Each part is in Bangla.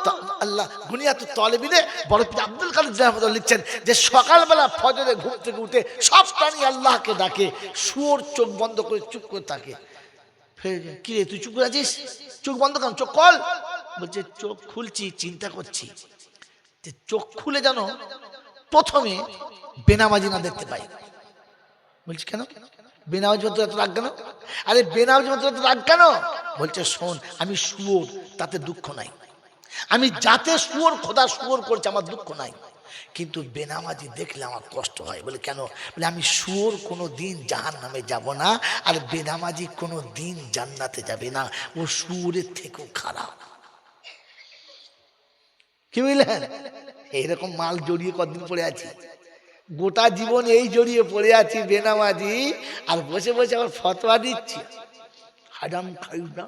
তো আল্লাহ গুনিয়াতুত তালিবিনে বড় পীর আব্দুল কাদের জিলানী রাহমাতুল্লাহ লিখছেন যে সকালবেলা ফজরে ঘুম থেকে উঠে সব প্রাণী আল্লাহকে ডাকে, শুয়োর চোখ বন্ধ করে চুপ করে থাকে। কি রে তুই চুপ করে আছিস, চোখ বন্ধ কেন, চোখ খোল। বলছে চোখ খুলছি, চিন্তা করছি যে চোখ খুলে যেন প্রথমে বেনামাজি না দেখতে পাই। বলছি কেন বেনামাজি মতো এত রাগ কেন? আরে বেনামাজি মতো এত রাগ কেন? বলছে শোন, আমি শুয়োর, তাতে দুঃখ নাই। আমি যাতে শুয়োর, খোদা শুয়োর করছে, আমার দুঃখ নাই, কিন্তু বেনামাজি দেখলে আমার কষ্ট হয়। বলে কেন? বলে আমি শুয়োর কোনো দিন জাহান্নামে যাব না, আর বেনামাজি কোনো দিন জান্নাতে যাবে না, ও শুয়োরের থেকেও খারাপ। কি বুঝলেন? এইরকম মাল জড়িয়ে কতদিন পড়ে আছি, গোটা জীবন এই জড়িয়ে পড়ে আছি বেনামাজি, আর বসে বসে আবার ফতোয়া দিচ্ছি হারাম খাই না,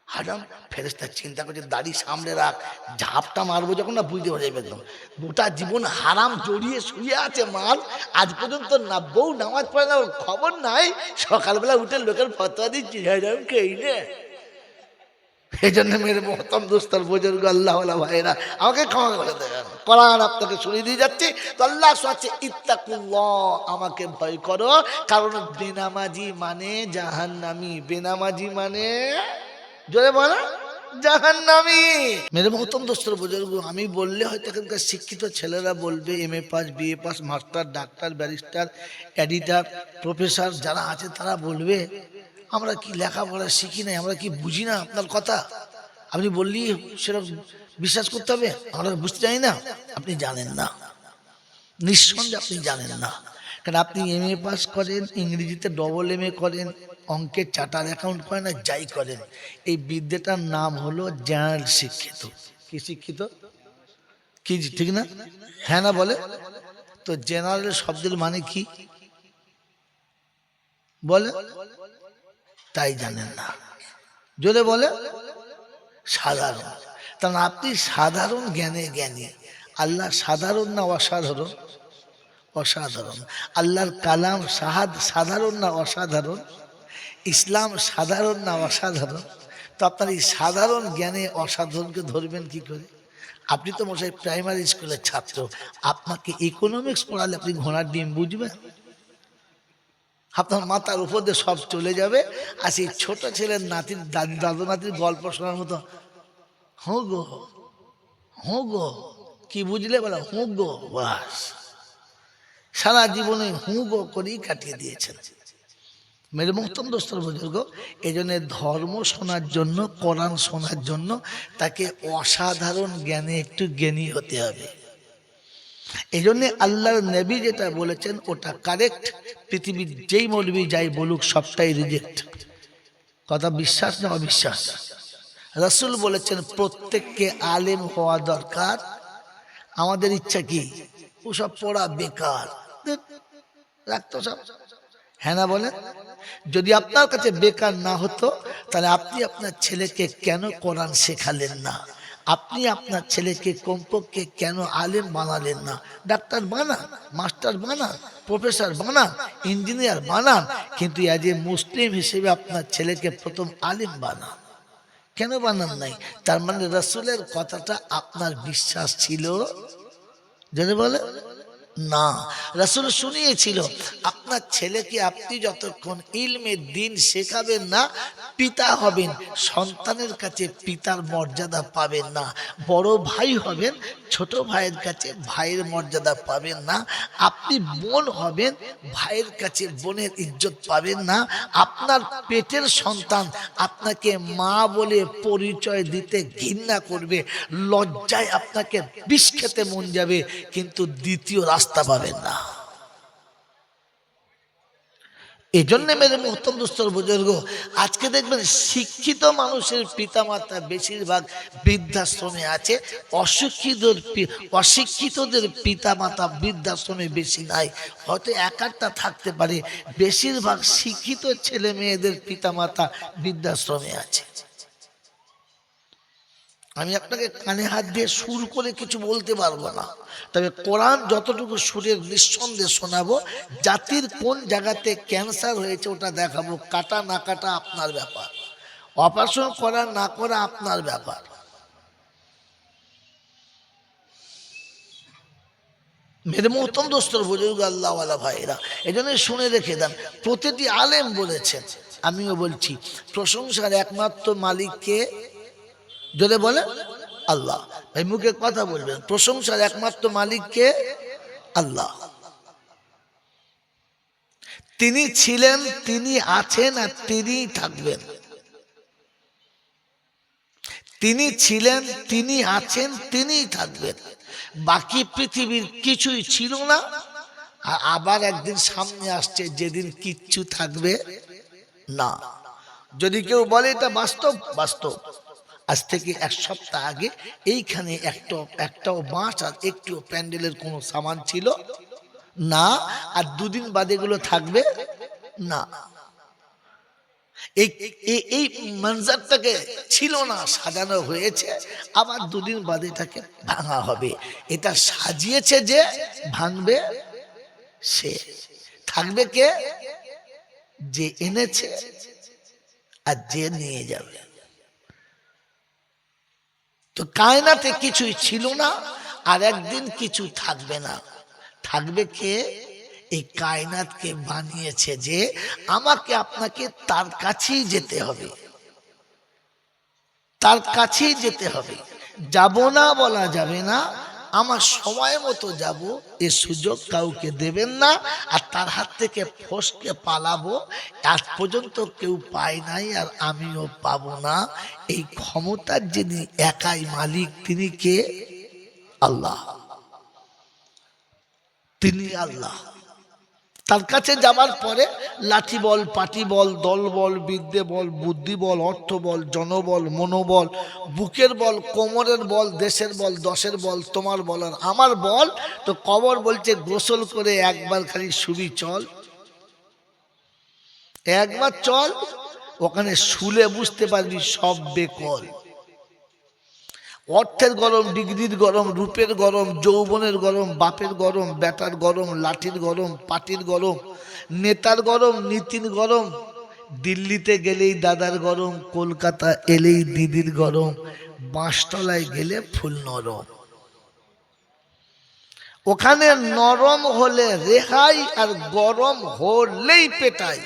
হারাম। ফেরেশতা চিন্তা করছে দাড়ি সামনে রাখ, ঝাপটা মারবো যখন না বুঝতে পারবে একদম। গোটা জীবন হারাম জড়িয়ে শুয়ে আছে মাল, আজ পর্যন্ত না বউ নামাজ পড়ে না, ওর খবর নাই, সকালবেলা উঠে লোকের ফতোয়া দিচ্ছি হারাম খাই না। এই জন্য মেরে মহতম দোস্তর বুজুর্গ আল্লাহওয়ালা ভাইরা আমাকে ক্ষমা করে দেবেন, কোরআন আপনাকে শুনিয়ে দিয়ে যাচ্ছি। তো আল্লাহ সাথে ইত্তাকুল্লাহ, আমাকে ভয় করো, কারণ বেনামাজি মানে জাহান্নামী, বেনামাজি মানে জোরে বলো জাহান্নামী। মেরে মহতম দোস্তর বুজুর্গ, আমি বললে হয়তো এখানকার শিক্ষিত ছেলেরা বলবে MA pass, BA pass, master, doctor, barrister, editor, professor যারা আছে তারা বলবে আমরা কি লেখাপড়া শিখি নাই, আমরা কি বুঝি না আপনার কথা, আপনি বললি সেটা বিশ্বাস করতে হবে, আমরা বুঝতে জানি না। আপনি জানেন না, নিঃসন্দেহে আপনি জানেন না। কারণ আপনি MA পাস করেন, ইংরেজিতে MA করেন, অঙ্কের চার্টার অ্যাকাউন্ট করেন, আর যাই করেন, এই বিদ্যাটার নাম হলো জেনারেল শিক্ষিত। কি শিক্ষিত? কি ঠিক না? হ্যাঁ না বলে? তো জেনারেল শব্দের মানে কি বলে? তাই জানেন না, জোরে বলে সাধারণ। কারণ আপনি সাধারণ জ্ঞানে জ্ঞানী। আল্লাহ সাধারণ না অসাধারণ? অসাধারণ। আল্লাহর কালাম সাধারণ না অসাধারণ? ইসলাম সাধারণ না অসাধারণ? তো আপনার এই সাধারণ জ্ঞানে অসাধারণকে ধরবেন কি করে? আপনি তো মশাই প্রাইমারি স্কুলের ছাত্র, আপনাকে ইকোনমিক্স পড়ালে আপনি ঘোড়ার ডিম বুঝবেন? আপনার মাথার উপর দিয়ে সব চলে যাবে, আর সেই ছোট ছেলের নাতির দাদু নাতির গল্প শোনার মতো হো গো, হো গো, কি বুঝলে বলো হু গো, বাস সারা জীবনে হু গো করেই কাটিয়ে দিয়েছেন। মেরে মুহতরম দোস্তর বুজুর্গ, এই জন্য ধর্ম শোনার জন্য, কোরআন শোনার জন্য তাকে অসাধারণ জ্ঞানে একটু জ্ঞানী হতে হবে। এই জন্যে আল্লাহর নবী যেটা বলেছেন ওটা কারেক্ট, পৃথিবীর যেই মৌলবী যাই বলুক সবটাই রিজেক্ট। কথা বিশ্বাস না অবিশ্বাস? রাসূল বলেছেন প্রত্যেককে আলেম হওয়া দরকার। আমাদের ইচ্ছা কি ওসব পড়া বেকার, রাখতো সব, হ্যাঁ না বলেন? যদি আপনার কাছে বেকার না হতো তাহলে আপনি আপনার ছেলেকে কেন কোরআন শেখালেন না? আপনি আপনার ছেলেকে কমপক্ষে কেন আলেম বানালেন না? ডাক্তার বানান, মাস্টার বানান, প্রফেসর বানান, ইঞ্জিনিয়ার বানান, কিন্তু অ্যাজ এ মুসলিম হিসেবে আপনার ছেলেকে প্রথম আলেম বানান। কেন বানান নাই? তার মানে রাসূলের কথাটা আপনার বিশ্বাস ছিল যদি বলে না। রাসূল শুনিয়েছিল আপনার ছেলেকে আপনি যতক্ষণ ইলমে দ্বীন শেখাবেন না, পিতা হবেন, সন্তানের কাছে পিতার মর্যাদা পাবেন না। বড় ভাই হবেন, ছোট ভাইয়ের কাছে ভাইয়ের মর্যাদা পাবেন না। আপনি বোন হবেন, ভাইয়ের কাছে বোনের ইজ্জত পাবেন না। আপনার পেটের সন্তান আপনাকে মা বলে পরিচয় দিতে ঘৃণা করবে, লজ্জায় আপনাকে বিষ খেতে মন যাবে, কিন্তু দ্বিতীয় রাস্তা পাবেন না। এই জন্য মেরে মুহতরম দোস্তর বুজুর্গ, আজকে দেখবেন শিক্ষিত মানুষের পিতামাতা বেশিরভাগ বৃদ্ধাশ্রমে আছে, অশিক্ষিতদের পিতামাতা বৃদ্ধাশ্রমে বেশি নাই। হয়তো এক একটা থাকতে পারে, বেশিরভাগ শিক্ষিত ছেলে মেয়েদের পিতামাতা বৃদ্ধাশ্রমে আছে। আমি আপনাকে কানে হাত দিয়ে সুর করে কিছু বলতে পারবো না, তবে কোরআন যতটুকু সুরের নিঃসন্দেহে শোনাবো। জাতির কোন জায়গাতে ক্যান্সার হয়েছে ওটা দেখাবো, কাটা না কাটা আপনার ব্যাপার, অপারেশন করা না করা আপনার ব্যাপার। মেরে মোহতম দোস্তর বুজুর্গ আল্লাহওয়ালা ভাইরা, এই জন্য শুনে রেখে দেন। প্রতিটি আলেম বলেছেন, আমিও বলছি, প্রশংসার একমাত্র মালিককে যদি বলে আল্লাহ। ভাই মুখে কথা বলবেন, প্রশংসার একমাত্র মালিককে আল্লাহ। তিনি ছিলেন, তিনি আছেন, আর তিনিই থাকবেন। তিনি ছিলেন, তিনি আছেন, তিনিই থাকবেন। বাকি পৃথিবীর কিছুই ছিল না, আর আবার একদিন সামনে আসছে যেদিন কিচ্ছু থাকবে না। যদি কেউ বলে এটা বাস্তব, বাস্তব। আজ থেকে এক সপ্তাহ আগে এইখানে একটাও বাঁশ আর একটিও প্যান্ডেলের কোনো সামান ছিল না, আর দুদিন বাদে এগুলো থাকবে না। এই মঞ্জারটাকে ছিল না, সাজানো হয়েছে, আবার দুদিন বাদে এটাকে ভাঙা হবে। এটা সাজিয়েছে যে, ভাঙবে সে। থাকবে কে? যে এনেছে আর যে নিয়ে যাবে। তো কায়নাতে কিছুই ছিল না, আর একদিন কিছু থাকবে না। থাকবে কে? এই কায়নাতকে বানিয়েছে যে, আমাকে আপনাকে তার কাছেই যেতে হবে, তার কাছেই যেতে হবে। যাব না বলা যাবে না, আমার সময় মতো যাব এ সুযোগ কাউকে দেবেন না। আর তার হাত থেকে ফসকে পালাবো, আজ পর্যন্ত কেউ পায় নাই, আর আমিও পাবো না। এই ক্ষমতার যিনি একাই মালিক, তিনি কে? আল্লাহ। তিনি আল্লাহ। তার কাছে যাবার পরে লাঠি বল, পাটি বল, দল বল, বিদ্যে বল, বুদ্ধি বল, অর্থ বল, জনবল, মনোবল, বুকের বল, কোমরের বল, দেশের বল, দশের বল, তোমার বল আর আমার বল। তো কবর বলছে গোসল করে একবার খালি শুবি চল, একবার চল, ওখানে শুলে বুঝতে পারবি সব বেকল। অর্থের গরম, ডিগ্রির গরম, রূপের গরম, যৌবনের গরম, বাপের গরম, বেটার গরম, লাঠির গরম, পাটির গরম, নেতার গরম, নীতির গরম। দিল্লিতে গেলেই দাদার গরম, কলকাতা এলেই দিদির গরম, বাঁশতলায় গেলে ফুল নরম। ওখানে নরম হলে রেহাই, আর গরম হলেই পেটাই।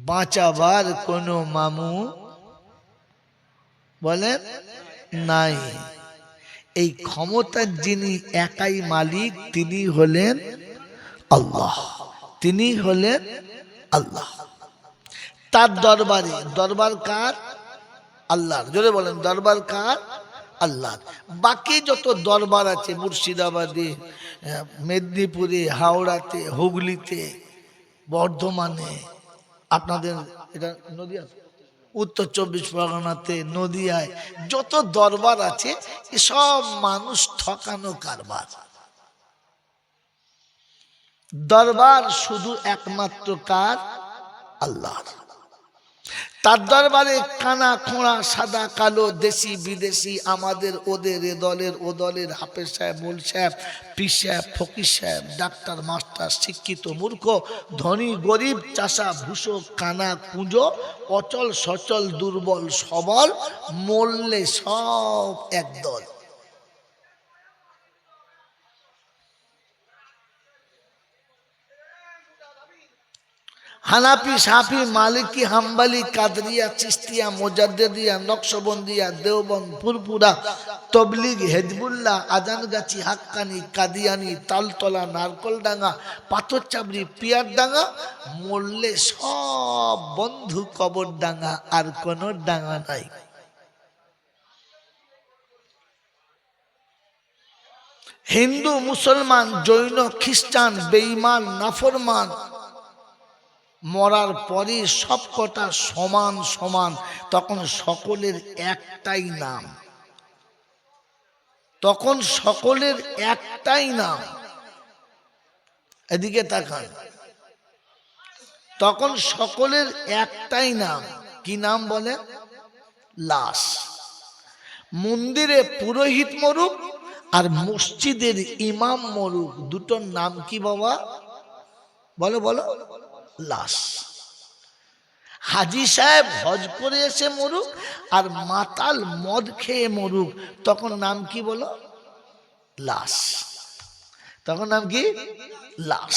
বাঁচাবার কোনো মামু বলেন নাই। এই ক্ষমতার যিনি একাই মালিক, তিনি হলেন আল্লাহ। তিনি হলেন আল্লাহ। তার দরবারে, দরবার কার? আল্লাহর। জোরে বলেন, দরবার কার? আল্লাহর। বাকি যত দরবার আছে, মুর্শিদাবাদে, মেদিনীপুরে, হাওড়াতে, হুগলিতে, বর্ধমানে, আপনাদের এটা নদিয়া, উত্তর 24 পরগনাতে, নদিয়ায় যত দরবার আছে, সব মানুষ ঠকানো কারবার। দরবার শুধু একমাত্র কার? আল্লাহর। তার দরবারে কানা খোঁড়া, সাদা কালো, দেশি বিদেশি, আমাদের ওদের, এ দলের ও দলের, হাফেজ সাহেব, মোল সাহেব, পীর সাহেব, ফকির সাহেব, ডাক্তার, মাস্টার, শিক্ষিত, মূর্খ, ধনী, গরিব, চাষা, ভুষো, কানা, কুঁজো, অচল, সচল, দুর্বল, সবল, মরলে সব একদল। হানাফি, সাফি, মালিকি, হাম্বলি, কাদরিয়া, চিস্তিয়া, মোজাদ্দেদিয়া, নকশবন্দিয়া, দেওবন্দ, ফুরফুরা, তবলিগ, হেজবুল্লাহ, আজানগাছি, হাক্কানি, কাদিয়ানি, তালতলা, নারকলডাঙ্গা, পাথরচাবড়ি, পিয়ারডাঙ্গা, মরলে সব বন্ধু কবরডাঙ্গা, আর কোনো ডাঙ্গা নাই। হিন্দু, মুসলমান, জৈন, খ্রিস্টান, বেঈমান, নাফরমান, মরার পরে সব কটা সমান সমান। তখন সকলের একটাই নাম, তখন সকলের একটাই নাম। এদিকে তাকান, তখন সকলের একটাই নাম। কি নাম বলে? লাশ। মন্দিরে পুরোহিত মরুক আর মসজিদের ইমাম মরুক, দুটোর নাম কি বাবা? বলো বলো। লাশ। হাজি সাহেব হজ করে এসে মরুক আর মাতাল মদ খেয়ে মরুক, তখন নাম কি বলো? লাশ, তখন নাম কি? লাশ।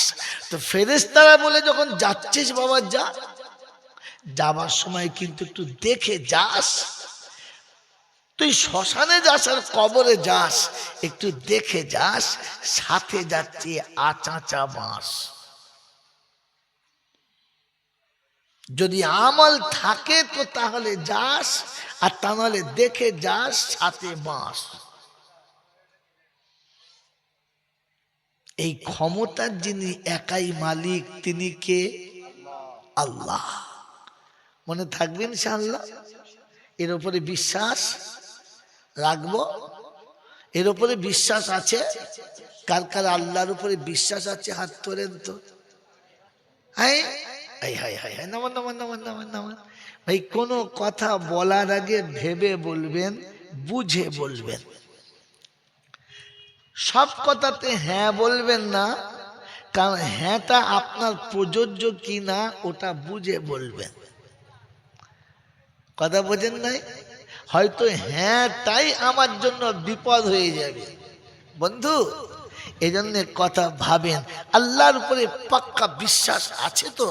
তো ফেরেশতারা বলে যখন যাচ্ছিস বাবা যা, যাবার সময় কিন্তু একটু দেখে যাস। তুই শ্মশানে যাস আর কবরে যাস, একটু দেখে যাস সাথে যাচ্ছে আচাঁচা বাঁশ। যদি আমল থাকে তো তাহলে যাস, আর তা নাহলে দেখে যাস সাথে বাঁশ। এই ক্ষমতার যিনি একাই মালিক তিনি কে? আল্লাহ। মনে থাকবে ইনশাআল্লাহ। এর উপরে বিশ্বাস রাখবো। এর উপরে বিশ্বাস আছে? কার কার আল্লাহর উপরে বিশ্বাস আছে হাত তোলেন তো। হ্যাঁ, হাই হাই হাই হাই, নামান নামান নামান নামান নামান। ভাই কোনো কথা বলার আগে ভেবে বলবেন, বুঝে বলবেন। সব কথাতে হ্যাঁ বলবেন না, কারণ হ্যাঁটা আপনার প্রযোজ্য কিনা ওটা বুঝে বলবেন। কথা বোঝেন নাই? হয়তো হ্যাঁ তাই আমার জন্য বিপদ হয়ে যাবে বন্ধু, এজন্য কথা ভাবেন। আল্লাহর উপরে পাক্কা বিশ্বাস আছে তো?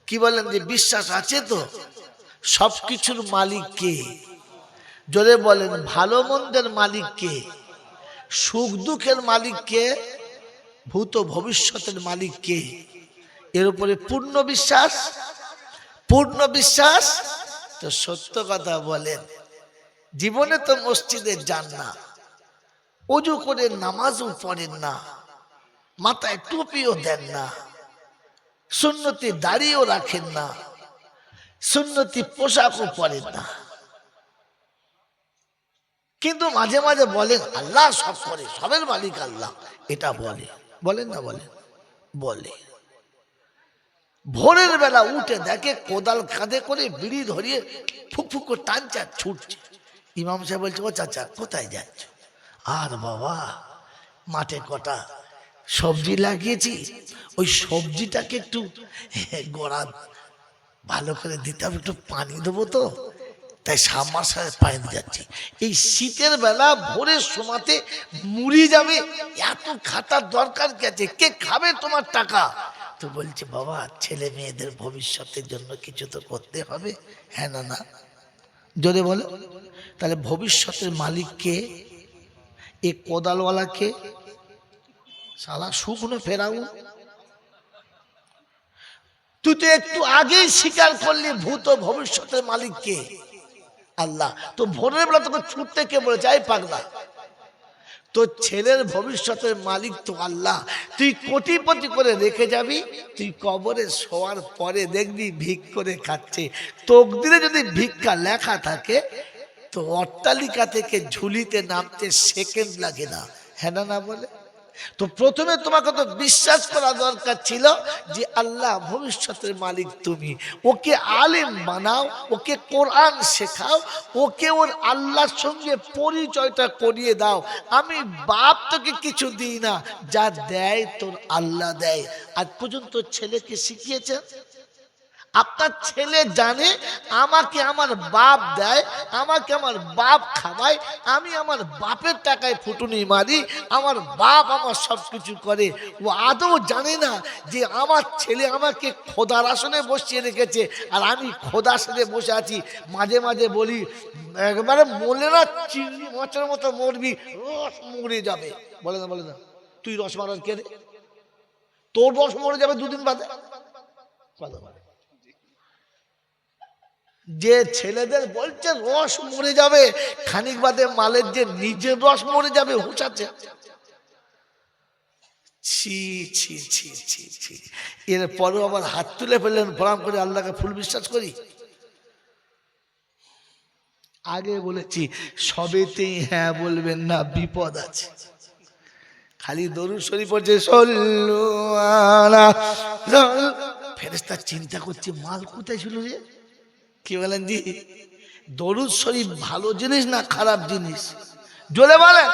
কি বলেন যে বিশ্বাস আছে তো? সবকিছুর মালিক কে? জোরে বলেন। ভালো মন্দের মালিক কে? সুখ দুঃখের মালিক কে? ভূত ভবিষ্যতের মালিক কে? এর উপরে পূর্ণ বিশ্বাস। পূর্ণ বিশ্বাস। তো সত্য কথা বলেন, জীবনে তো মসজিদে যান না, ওযু করে নামাজও পড়েন না, মাথায় টুপিও দেন না, সুন্নতি দাড়িও রাখেন না, সুন্নতি পোশাকও পরেন না, কিন্তু মাঝে মাঝে বলেন আল্লাহ সব করে, সবের মালিক আল্লাহ। এটা বলে, বলেন না বলেন? বলে। ভোরের বেলা উঠে দেখে কোদাল কাঁধে করে বিড়ি ধরিয়ে ফুক ফুক করে টানছে আর ছুটছে। ইমাম সাহেব বলছে ও চাচা কোথায় যাচ্ছ? আর বাবা মাঠে কটা সবজি লাগিয়েছি, ওই সবজিটাকে একটু গোড়া ভালো করে দিতে হবে, একটু পানি দেবো তো, তাই সামার সাথে পানি যাচ্ছি। এই শীতের বেলা ভোরের সময়তে মুড়ি যাবে, এত খাতার দরকার কি আছে? কে খাবে তোমার টাকা? তো বলছে বাবা ছেলে মেয়েদের ভবিষ্যতের জন্য কিছু তো করতে হবে। হ্যাঁ না না? জোরে বলো। তাহলে ভবিষ্যতের মালিক কে? এ কোদালওয়ালা কে? শালা শুকনো ফেরাউন। তুই তো একটু আগেই স্বীকার করলি ভূত ভবিষ্যতের মালিক কে? আল্লাহ। তো ভোরের বেলা তোকে ছুটতে কে বলেছে? এই পাগলা, তোর ছেলের ভবিষ্যতের মালিক তো আল্লাহ। তুই কোটিপতি করে রেখে যাবি, তুই কবরে শোয়ার পরে দেখবি ভিক করে খাচ্ছে। তকদিরে যদি ভিক্ষা লেখা থাকে তো অট্টালিকা থেকে ঝুলিতে নামতে সেকেন্ড লাগে না। হ্যাঁ না বলে? তো প্রথমে তোমাকে তো বিশ্বাস করা দরকার ছিল যে আল্লাহ ভবিষ্যতের মালিক তুমি। ওকে আলেম বানাও, ওকে কোরআন শেখাও, ওকে ওর আল্লাহর সঙ্গে পরিচয়টা করিয়ে দাও। আমি বাপ তোকে কিছু দিই না, যা দেয় তোর আল্লাহ দেয়। আজ পর্যন্ত ছেলেকে শিখিয়েছেন? আপনার ছেলে জানে আমাকে আমার বাপ দেয়, আমাকে আমার বাপ খাওয়ায়, আমি আমার বাপের টাকায় ফুটুনি মারি, আমার বাপ আমার সব কিছু করে। ও আদৌ জানে না যে আমার ছেলে আমাকে খোদার আসনে বসিয়ে রেখেছে আর আমি খোদার আসনে বসে আছি। মাঝে মাঝে বলি একবারে মরলে না চিংড়ি মাছের মতো মরবি, রস মরে যাবে। বলে না বলে না, তুই রস মারার কে রে? তোর রস মরে যাবে দুদিন বাদে। কথা বলে যে ছেলেদের বলছে রস মরে যাবে, খানিক বাদে মালের যে নিজের রস মরে যাবে হুঁচাচ্ছে। ছি ছি ছি ছি ছি। এরপরও আবার হাত তুলে ফেললেন প্রণাম করে, আল্লাহকে ফুল বিশ্বাস করি। আগে বলেছি সবেতেই হ্যাঁ বলবেন না, বিপদ আছে। খালি দরুদ শরীফ পড়ছে সল্লু আলা, ফেরেশতা চিন্তা করছে মাল কোথায় ছিল রে? কি বলেন জি? দরুদ শরীফ ভালো জিনিস না খারাপ জিনিস? জোরে বলেন।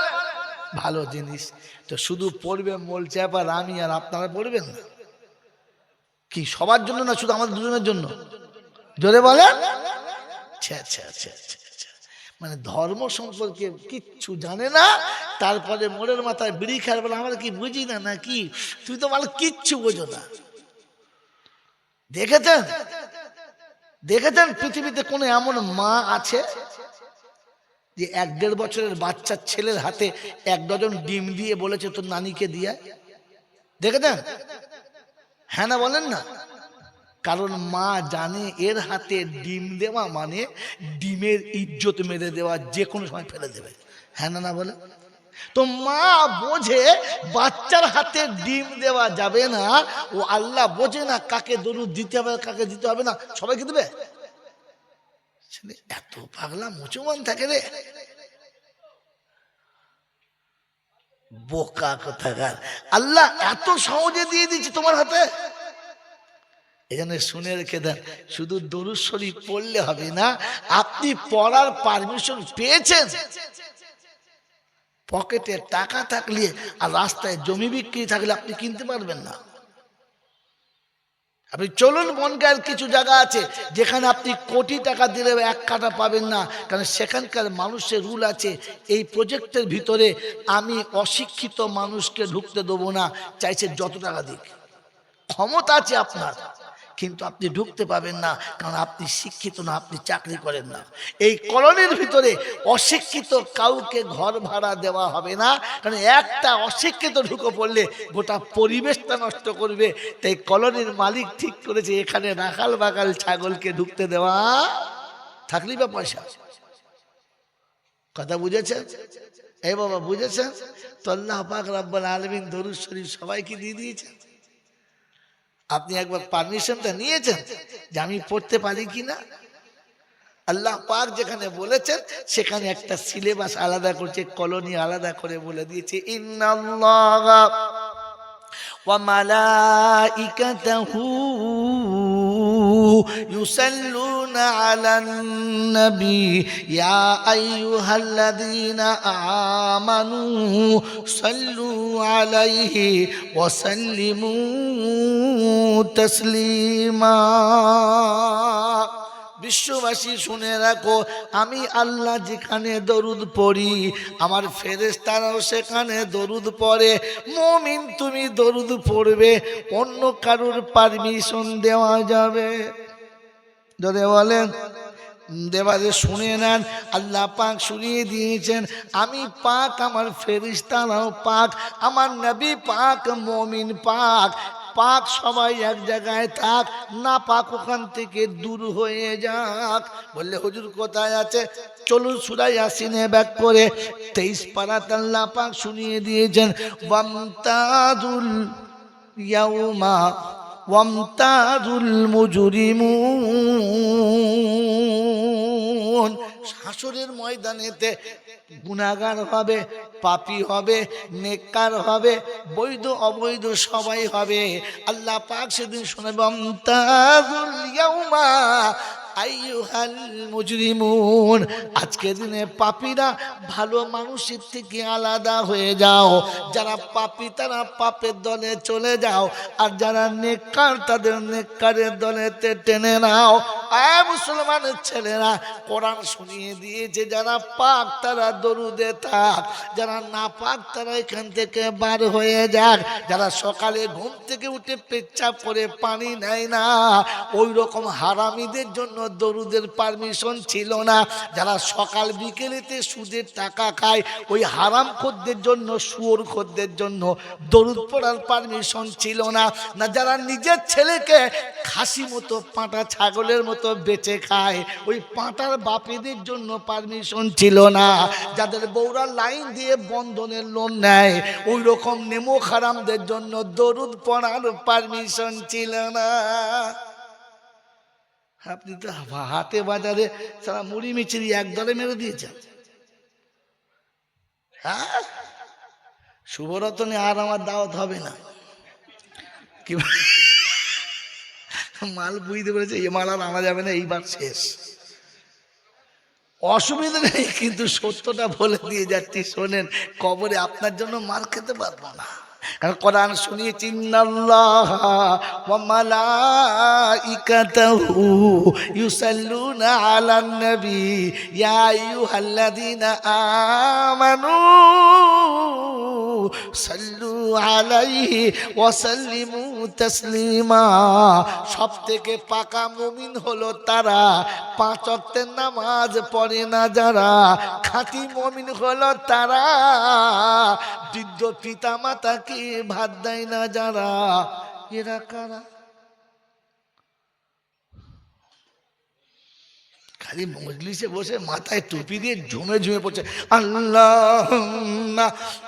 ভালো জিনিস। তো শুধু পড়বে মোল চাপা আমি আর আপনারা পড়বেন না? কি সবার জন্য না শুধু আমাদের দুজনের জন্য? জোরে বলেন। মানে ধর্ম সম্পর্কে কিচ্ছু জানে না, তারপরে মোড়ের মাথায় বিড়ি খায় বলে আমরা কি বুঝি না নাকি, তুমি তো ভালো কিচ্ছু বোঝো না। দেখেছেন দেখেছেন পৃথিবীতে কোনো এমন মা আছে যে 1-1.5 বছরের বাচ্চা ছেলের হাতে 1 ডজন ডিম দিয়ে বলেছে তোর নানিকে দিয়ে? দেখেছেন? হ্যাঁ না বলেন না? কারণ মা জানে এর হাতে ডিম দেওয়া মানে ডিমের ইজ্জত মেরে দেওয়া, যে কোনো সময় ফেলে দেবে। হ্যাঁ না বলে? তো মা বোঝে বাচ্চার হাতে ডিম দেওয়া যাবে না, ও আল্লাহ বোঝে না কাকে দরুদ দিতে হবে কাকে দিতে হবে না, সবাইকে দেবে। এত পাগলা মুসলমান থাকে রে, বোকা কোথাকার। আল্লাহ এত সহজে দিয়ে দিচ্ছে তোমার হাতে। এখানে শুনে রেখে দেন, শুধু দরুদ শরীফ পড়লে হবে না, আপনি পড়ার পারমিশন পেয়েছেন। পকেটে টাকা থাকলে আর রাস্তায় জমি বিক্রি থাকলে আপনি কিনতে পারবেন না। আপনি চলুন, বনগাঁয়ের কিছু জায়গা আছে যেখানে আপনি কোটি টাকা দিলে 1 কাঠা পাবেন না, কারণ সেখানকার মানুষের রুল আছে, এই প্রজেক্টের ভিতরে আমি অশিক্ষিত মানুষকে ঢুকতে দেবো না, চাইছে যত টাকা দিক। ক্ষমতা আছে আপনার, কিন্তু আপনি ঢুকতে পাবেন না, কারণ আপনি শিক্ষিত না, আপনি চাকরি করেন না। এই কলোনির ভিতরে অশিক্ষিত কাউকে ঘর ভাড়া দেওয়া হবে না, কারণ একটা অশিক্ষিত ঢুকে পড়লে গোটা পরিবেশটা নষ্ট করবে। তাই কলোনির মালিক ঠিক করেছে এখানে রাখাল বাগাল ছাগলকে ঢুকতে দেওয়া, থাকলেই বা পয়সা। কথা বুঝেছেন? এই বাবা বুঝেছেন তো? আল্লাহ পাক রব্বুল আলামিন দরুদ শরীফ সবাইকে দিয়ে দিয়েছেন। আপনি একবার পারমিশনটা নিয়েছেন যে আমি পড়তে পারি কিনা? আল্লাহ পাক যেখানে বলেছেন সেখানে একটা সিলেবাস আলাদা করছে, কলোনি আলাদা করে বলে দিয়েছে, ইন্নাল্লাহা ওয়া মালাইকাতাহু ইউসাল্লুনা আলান নবী ইয়া আইয়ুহাল্লাযীনা আমানু সাল্লু আলাইহি ওয়া সাল্লিমু তাসলিমা। বিশ্ববাসী শুনে রাখো, আমি আল্লাহ যেখানে দরুদ পড়ি আমার ফেরেশতারাও সেখানে দরুদ পড়ে। মুমিন তুমি দরুদ পড়বে, অন্য কারোর পারমিশন দেওয়া যাবে? যদি বলেন দেবারে শুনে নেন, আল্লাহ পাক শুনিয়ে দিয়েছেন আমি পাক, আমার ফেরেশতারাও পাক, আমার নবী পাক, মুমিন পাক। পাক সবাই এক জায়গায় থাক, না পাক ওখান থেকে দূর হয়ে যাক। বললে হুজুর কোথায় আছে? চলুন সূরা ইয়াসিনে ব্যাক করে 23 পারাতে আল্লাহ পাক শুনিয়ে দিয়েছেন, ওয়ামতাজুল ইয়াউমা ওয়ামতাজুল মুজরিমুন। হাসরের ময়দানেতে গুনাহগার হবে, পাপী হবে, নেককার হবে, বৈধ অবৈধ সবাই হবে। আল্লাহ পাক সেদিন শোনাবে, ওয়ামতাজুল ইয়াউমা আইয়ুহাল মুজরিমুন। আজকের দিনে পাপীরা ভালো মানুষের থেকে আলাদা হয়ে যাও। যারা পাপী তারা পাপের দলে চলে যাও, আর যারা নেককার তাদের নেককারের দলেতে টেনে নাও। আয় মুসলমানের ছেলেরা, কোরআন শুনিয়ে দিয়েছে যারা পাক তারা দরুদে থাক, যারা না পাক তারা এখান থেকে বার হয়ে যাক। যারা সকালে ঘুম থেকে উঠে পেচ্ছাপ করে পানি নেয় না, ওই রকম হারামিদের জন্য দরুদের পারমিশন ছিল না। যারা সকাল বিকেলেতে সুদের টাকা খায়, ওই হারামখোরদের জন্য, শুয়োরখোরদের জন্য দরুদ পড়ার পারমিশন ছিল না। না যারা নিজের ছেলেকে খাসি মতো, পাঁটা ছাগলের মতো বেচে খায়, ওই পাঁটার বাপেদের জন্য পারমিশন ছিল না। যাদের বউরা লাইন দিয়ে বন্ধনের লোন নেয়, ওই রকম নেমো হারামদের জন্য দরুদ পড়ার পারমিশন ছিল না। আপনি তো হাটে বাজারে সারা মুড়ি মিচিরি একদলে মেরে দিয়েছেন। হ্যাঁ, শুভরতনে আর আমার দাওয়াত হবে না। কি মাল বুঝতে পেরেছে, এ মাল আর আনা যাবে না, এইবার শেষ। অসুবিধা নেই, কিন্তু সত্যটা বলে দিয়ে যাচ্ছি, শোনেন, কবরে আপনার জন্য মার খেতে পারবো না। কারণ কোরআন শুনিয়েছি ইন্নাল্লাহা ওয়া মালাইকাতাহু ইউসাল্লুনা আলান নবী ইয়া আইয়ুহাল্লাযীনা আমানু সাল্লু আলাইহি ওয়া সাল্লিমু তাসলিমা। সবথেকে পাকা মুমিন হলো তারা পাঁচ ওয়াক্তের নামাজ পড়ে না যারা। খাঁটি মুমিন হলো তারা বৃদ্ধ পিতা মাতাকে ভাত দেয় না যারা। এরা কারা? খালি মজলিসে বসে মাথায় টুপি দিয়ে ঝুমে ঝুমে পড়ছে আল্লাহুম্মা।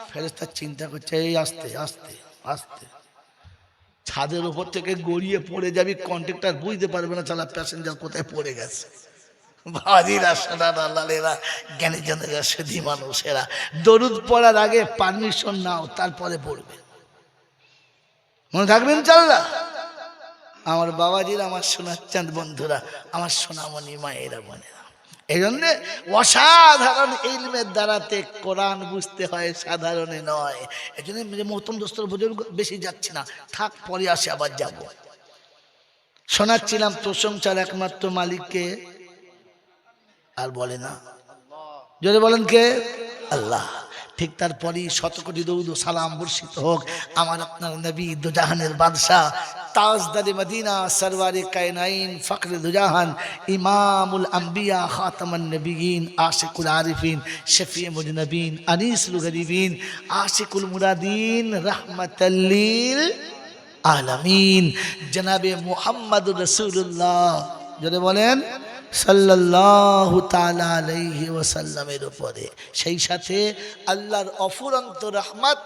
ফেরেশতা চিন্তা করছে এই আস্তে আস্তে আস্তে, ছাদের উপর থেকে গড়িয়ে পড়ে যাবি, কন্ট্রাক্টর বুঝতে পারবে না চালা প্যাসেঞ্জার কোথায় পড়ে গেছে। ভাজিরা সাদা লালেরা জ্ঞানী জনেরা সেধি মানুষেরা দরুদ পড়ার আগে পারমিশন নাও, তারপরে পড়বে। মনে থাকবেন ইনশাআল্লাহ। আমার বাবাজিরা, আমার সোনার বন্ধুরা, আমার সোনামণি মায়েরা বোনেরা, এই জন্যে অসাধারণ ইলমের দ্বারাতে কোরআন বুঝতে হয়, সাধারণে নয়। এই জন্য মহতম দোস্তর বুজুর্গ বেশি যাচ্ছে না, থাক পরে আসে আবার যাব। শোনাচ্ছিলাম প্রশংসার একমাত্র মালিককে, আর বলে না, যদি বলেন কে? আল্লাহ। ঠিক তারপরেই শত কোটি দরুদ ও সালাম বর্ষিত হোক আমার আপনার নবী দুজাহানের বাদশাহ তাজদারে মদিনা সরওয়ারে কায়নাইন ফখরে দুজাহান ইমামুল আম্বিয়া খাতামান নবিয়িন আশিকুল আরিফিন শফিয়ে মুজনবিন আনিসুল গরিবিন আশিকুল মুরাদিন রাহমাতাল লিল আলামিন জনাবে মুহাম্মদুর রাসূলুল্লাহ, যদি বলেন সাল্লাল্লাহু তাআলা আলাইহি ওয়াসাল্লামের উপরে, সেই সাথে আল্লাহর অফুরন্ত রহমত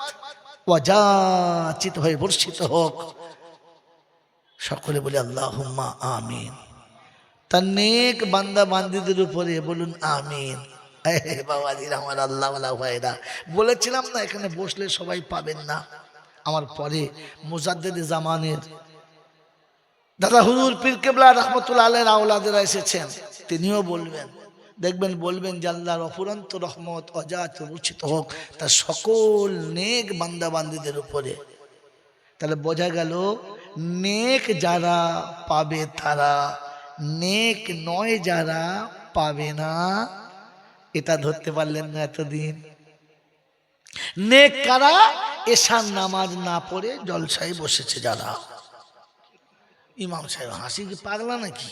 ওয়াজাচিত হয়ে বর্ষিত হোক। সকলে বলে আল্লাহুম্মা আমিন। তার নেক বান্দা বান্দীদের উপরে বলুন আমিন। বাবাজির আমার আল্লাহ ওয়ালা ভাইরা, বলেছিলাম না এখানে বসলে সবাই পাবেন না। আমার পরে মুজাদ্দিদ জামানের দাদা হুজুর পীর কেবলা রহমতুল্লাহ আলাইহির আওলাদেরা এসেছেন, তিনিও বলবেন, দেখবেন বলবেন যে আল্লাহর অফুরন্ত রহমত অজাত বর্ষিত হোক তার সকল নেক বান্দা বান্দীদের উপরে। তাহলে বোঝা গেল নেক যারা পাবে তারা, নেক নয় যারা পাবে না। এটা ধরতে পারলেন না এতদিন? নেক কারা? এশার নামাজ না পড়ে জলসায় বসেছে যারা। ইমাম সাহেব হাসি কি পাগলা নাকি?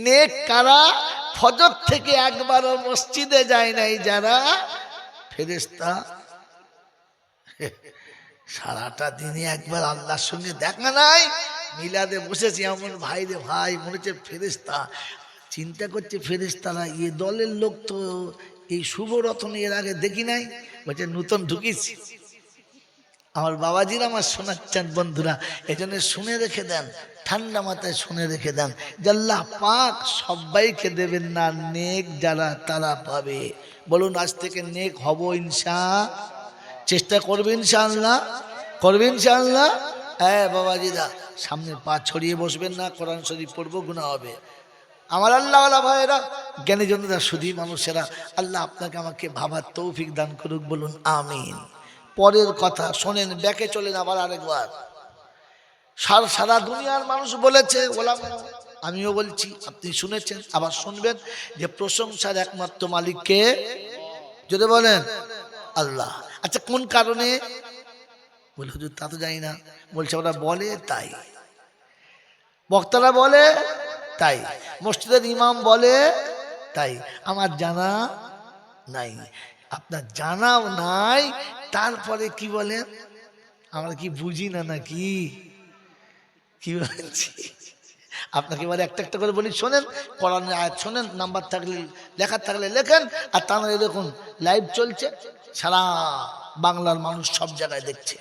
নেক কারা? ফজর থেকে একবারও মসজিদে যায় নাই যারা। ফেরেশতা সারাটা দিনে একবার আল্লাহর সঙ্গে দেখা নাই, মিলাদে বসেছি এমন ভাই রে ভাই, মনে হচ্ছে ফেরেশতা। চিন্তা করছে ফেরেশতারা এ দলের লোক তো এই শুভ রতন এর আগে দেখি নাই, বলছে নতুন ঢুকিয়েছি। আমার বাবাজিরা, আমার শোনাচ্ছেন বন্ধুরা, এই জন্য শুনে রেখে দেন, ঠান্ডা মাথায় শুনে রেখে দেন যে আল্লাহ পাক সবাইকে দেবেন না, নেক যারা তারা পাবে। বলুন আজ থেকে নেক হব চেষ্টা করবে ইনশাআল্লাহ, করবে ইনশাআল্লাহ। হ্যাঁ বাবাজিরা, সামনে পা ছড়িয়ে বসবেন না, কোরআন শরীফ পড়বো, গুনাহ হবে। আমার আল্লাহ ওয়ালা ভাইয়েরা, জ্ঞানী জনতা, সুধী মানুষেরা, আল্লাহ আপনাকে আমাকে ভাবার তৌফিক দান করুক, বলুন আমিন। পরের কথা শোনেন, ব্যাকে চলেন আবার আরেকবার। সারা দুনিয়ার মানুষ বলেছে, ওলামা, আমিও বলছি, আপনি শুনেছেন, আবার শুনবেন, যে প্রশংসার একমাত্র মালিককে, যদি বলেন আল্লাহ। আচ্ছা কোন কারণে? বলে হুজুর তা তো জানি না। বলছে ওরা বলে তাই, বক্তারা বলে তাই, মসজিদের ইমাম বলে তাই, আমার জানা নাই। আপনার জানাও নাই, তারপরে কি বলেন? আমরা কি বুঝি না নাকি? কি বলছি আপনাকে বলে একটা একটা করে বলি, শোনেন, কোরআনের আয়াত শোনেন, নাম্বার থাকলে লেখা থাকলে লেখেন, আর তা নয় দেখুন লাইভ চলছে, সারা বাংলার মানুষ সব জায়গায় দেখছে।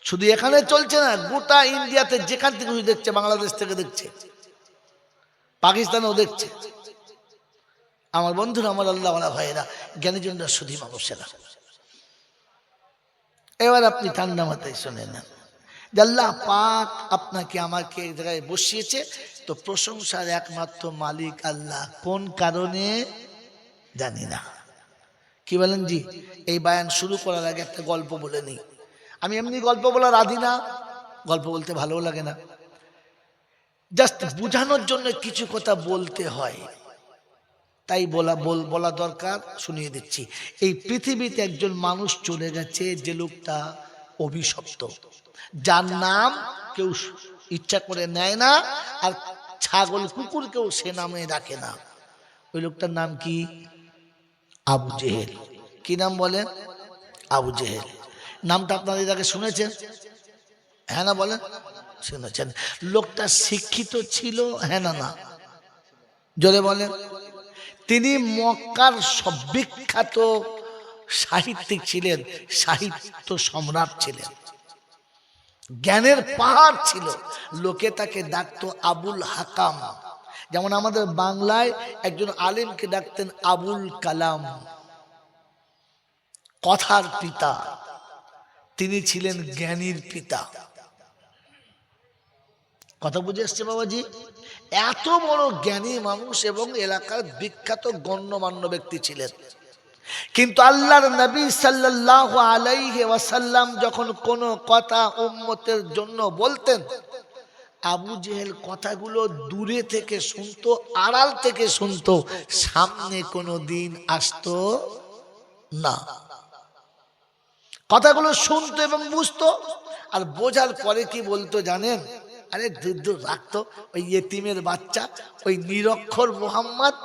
শুধু এখানে চলছে না, গোটা ইন্ডিয়াতে যেখান থেকে দেখছে, বাংলাদেশ থেকে দেখছে, পাকিস্তানেও দেখছে। আমার বন্ধুরা, আমার আল্লাহ ওয়ালা ভাইয়েরা, জ্ঞানীজনরা, সুধী মানুষেরা, এবার আপনি ঠান্ডা মাথায় শুনে নেন, আল্লাহ পাক আপনাকে আমাকে এক জায়গায় বসিয়েছে, তো প্রশংসার একমাত্র মালিক আল্লাহ। কোন কারণে জানি না, কি বলেন জি? এই বায়ান শুরু করার আগে একটা গল্প বলে নিই। আমি এমনি গল্প বলা রাধি না, গল্প বলতে ভালোও লাগে না, জাস্ট বোঝানোর জন্য কিছু কথা বলতে হয়, তাই বলা দরকার, শুনিয়ে দিচ্ছি। এই পৃথিবীতে একজন মানুষ চলে গেছে, যে লোকটা অভিশপ্ত, যার নাম কেউ ইচ্ছা করে নেয় না, আর ছাগল কুকুরকেও সে নামে ডাকে না। ওই লোকটার নাম কি? আবু জেহেল। কি নাম বলেন? আবু জেহেল। নামটা আপনারা এর আগে শুনেছেন? হ্যাঁ না বলেন? শুনেছেন। লোকটা শিক্ষিত ছিল, হ্যাঁ না? না জোরে বলেন। তিনি মক্কার সব বিখ্যাত সাহিত্যিক ছিলেন, সাহিত্য সম্রাট ছিলেন, জ্ঞানের পাহাড় ছিল। লোকে তাকে ডাকতো আবুল হাকাম। যেমন আমাদের বাংলায় একজন আলেমকে ডাকতেন আবুল কালাম, কথার পিতা। তিনি ছিলেন জ্ঞানীর পিতা। কথা বুঝে আসছে বাবাজি? এত বড় জ্ঞানী মানুষ এবং এলাকার বিখ্যাত গণ্যমান্য ব্যক্তি ছিলেন। কিন্তু আল্লাহর নবী সাল্লাল্লাহু আলাইহি ওয়াসাল্লাম যখন কোনো কথা উম্মতের জন্য বলতেন, আবু জেহেল কথাগুলো দূরে থেকে শুনতো, আড়াল থেকে শুনতো, সামনে কোনো দিন আসতো না। কথাগুলো শুনতো এবং বুঝতো, আর বোঝার পরে কি বলতো জানেন? আরে দূর দূর রাখতো, ওই ইয়েতিমের বাচ্চা, ওই নিরক্ষর মোহাম্মদ,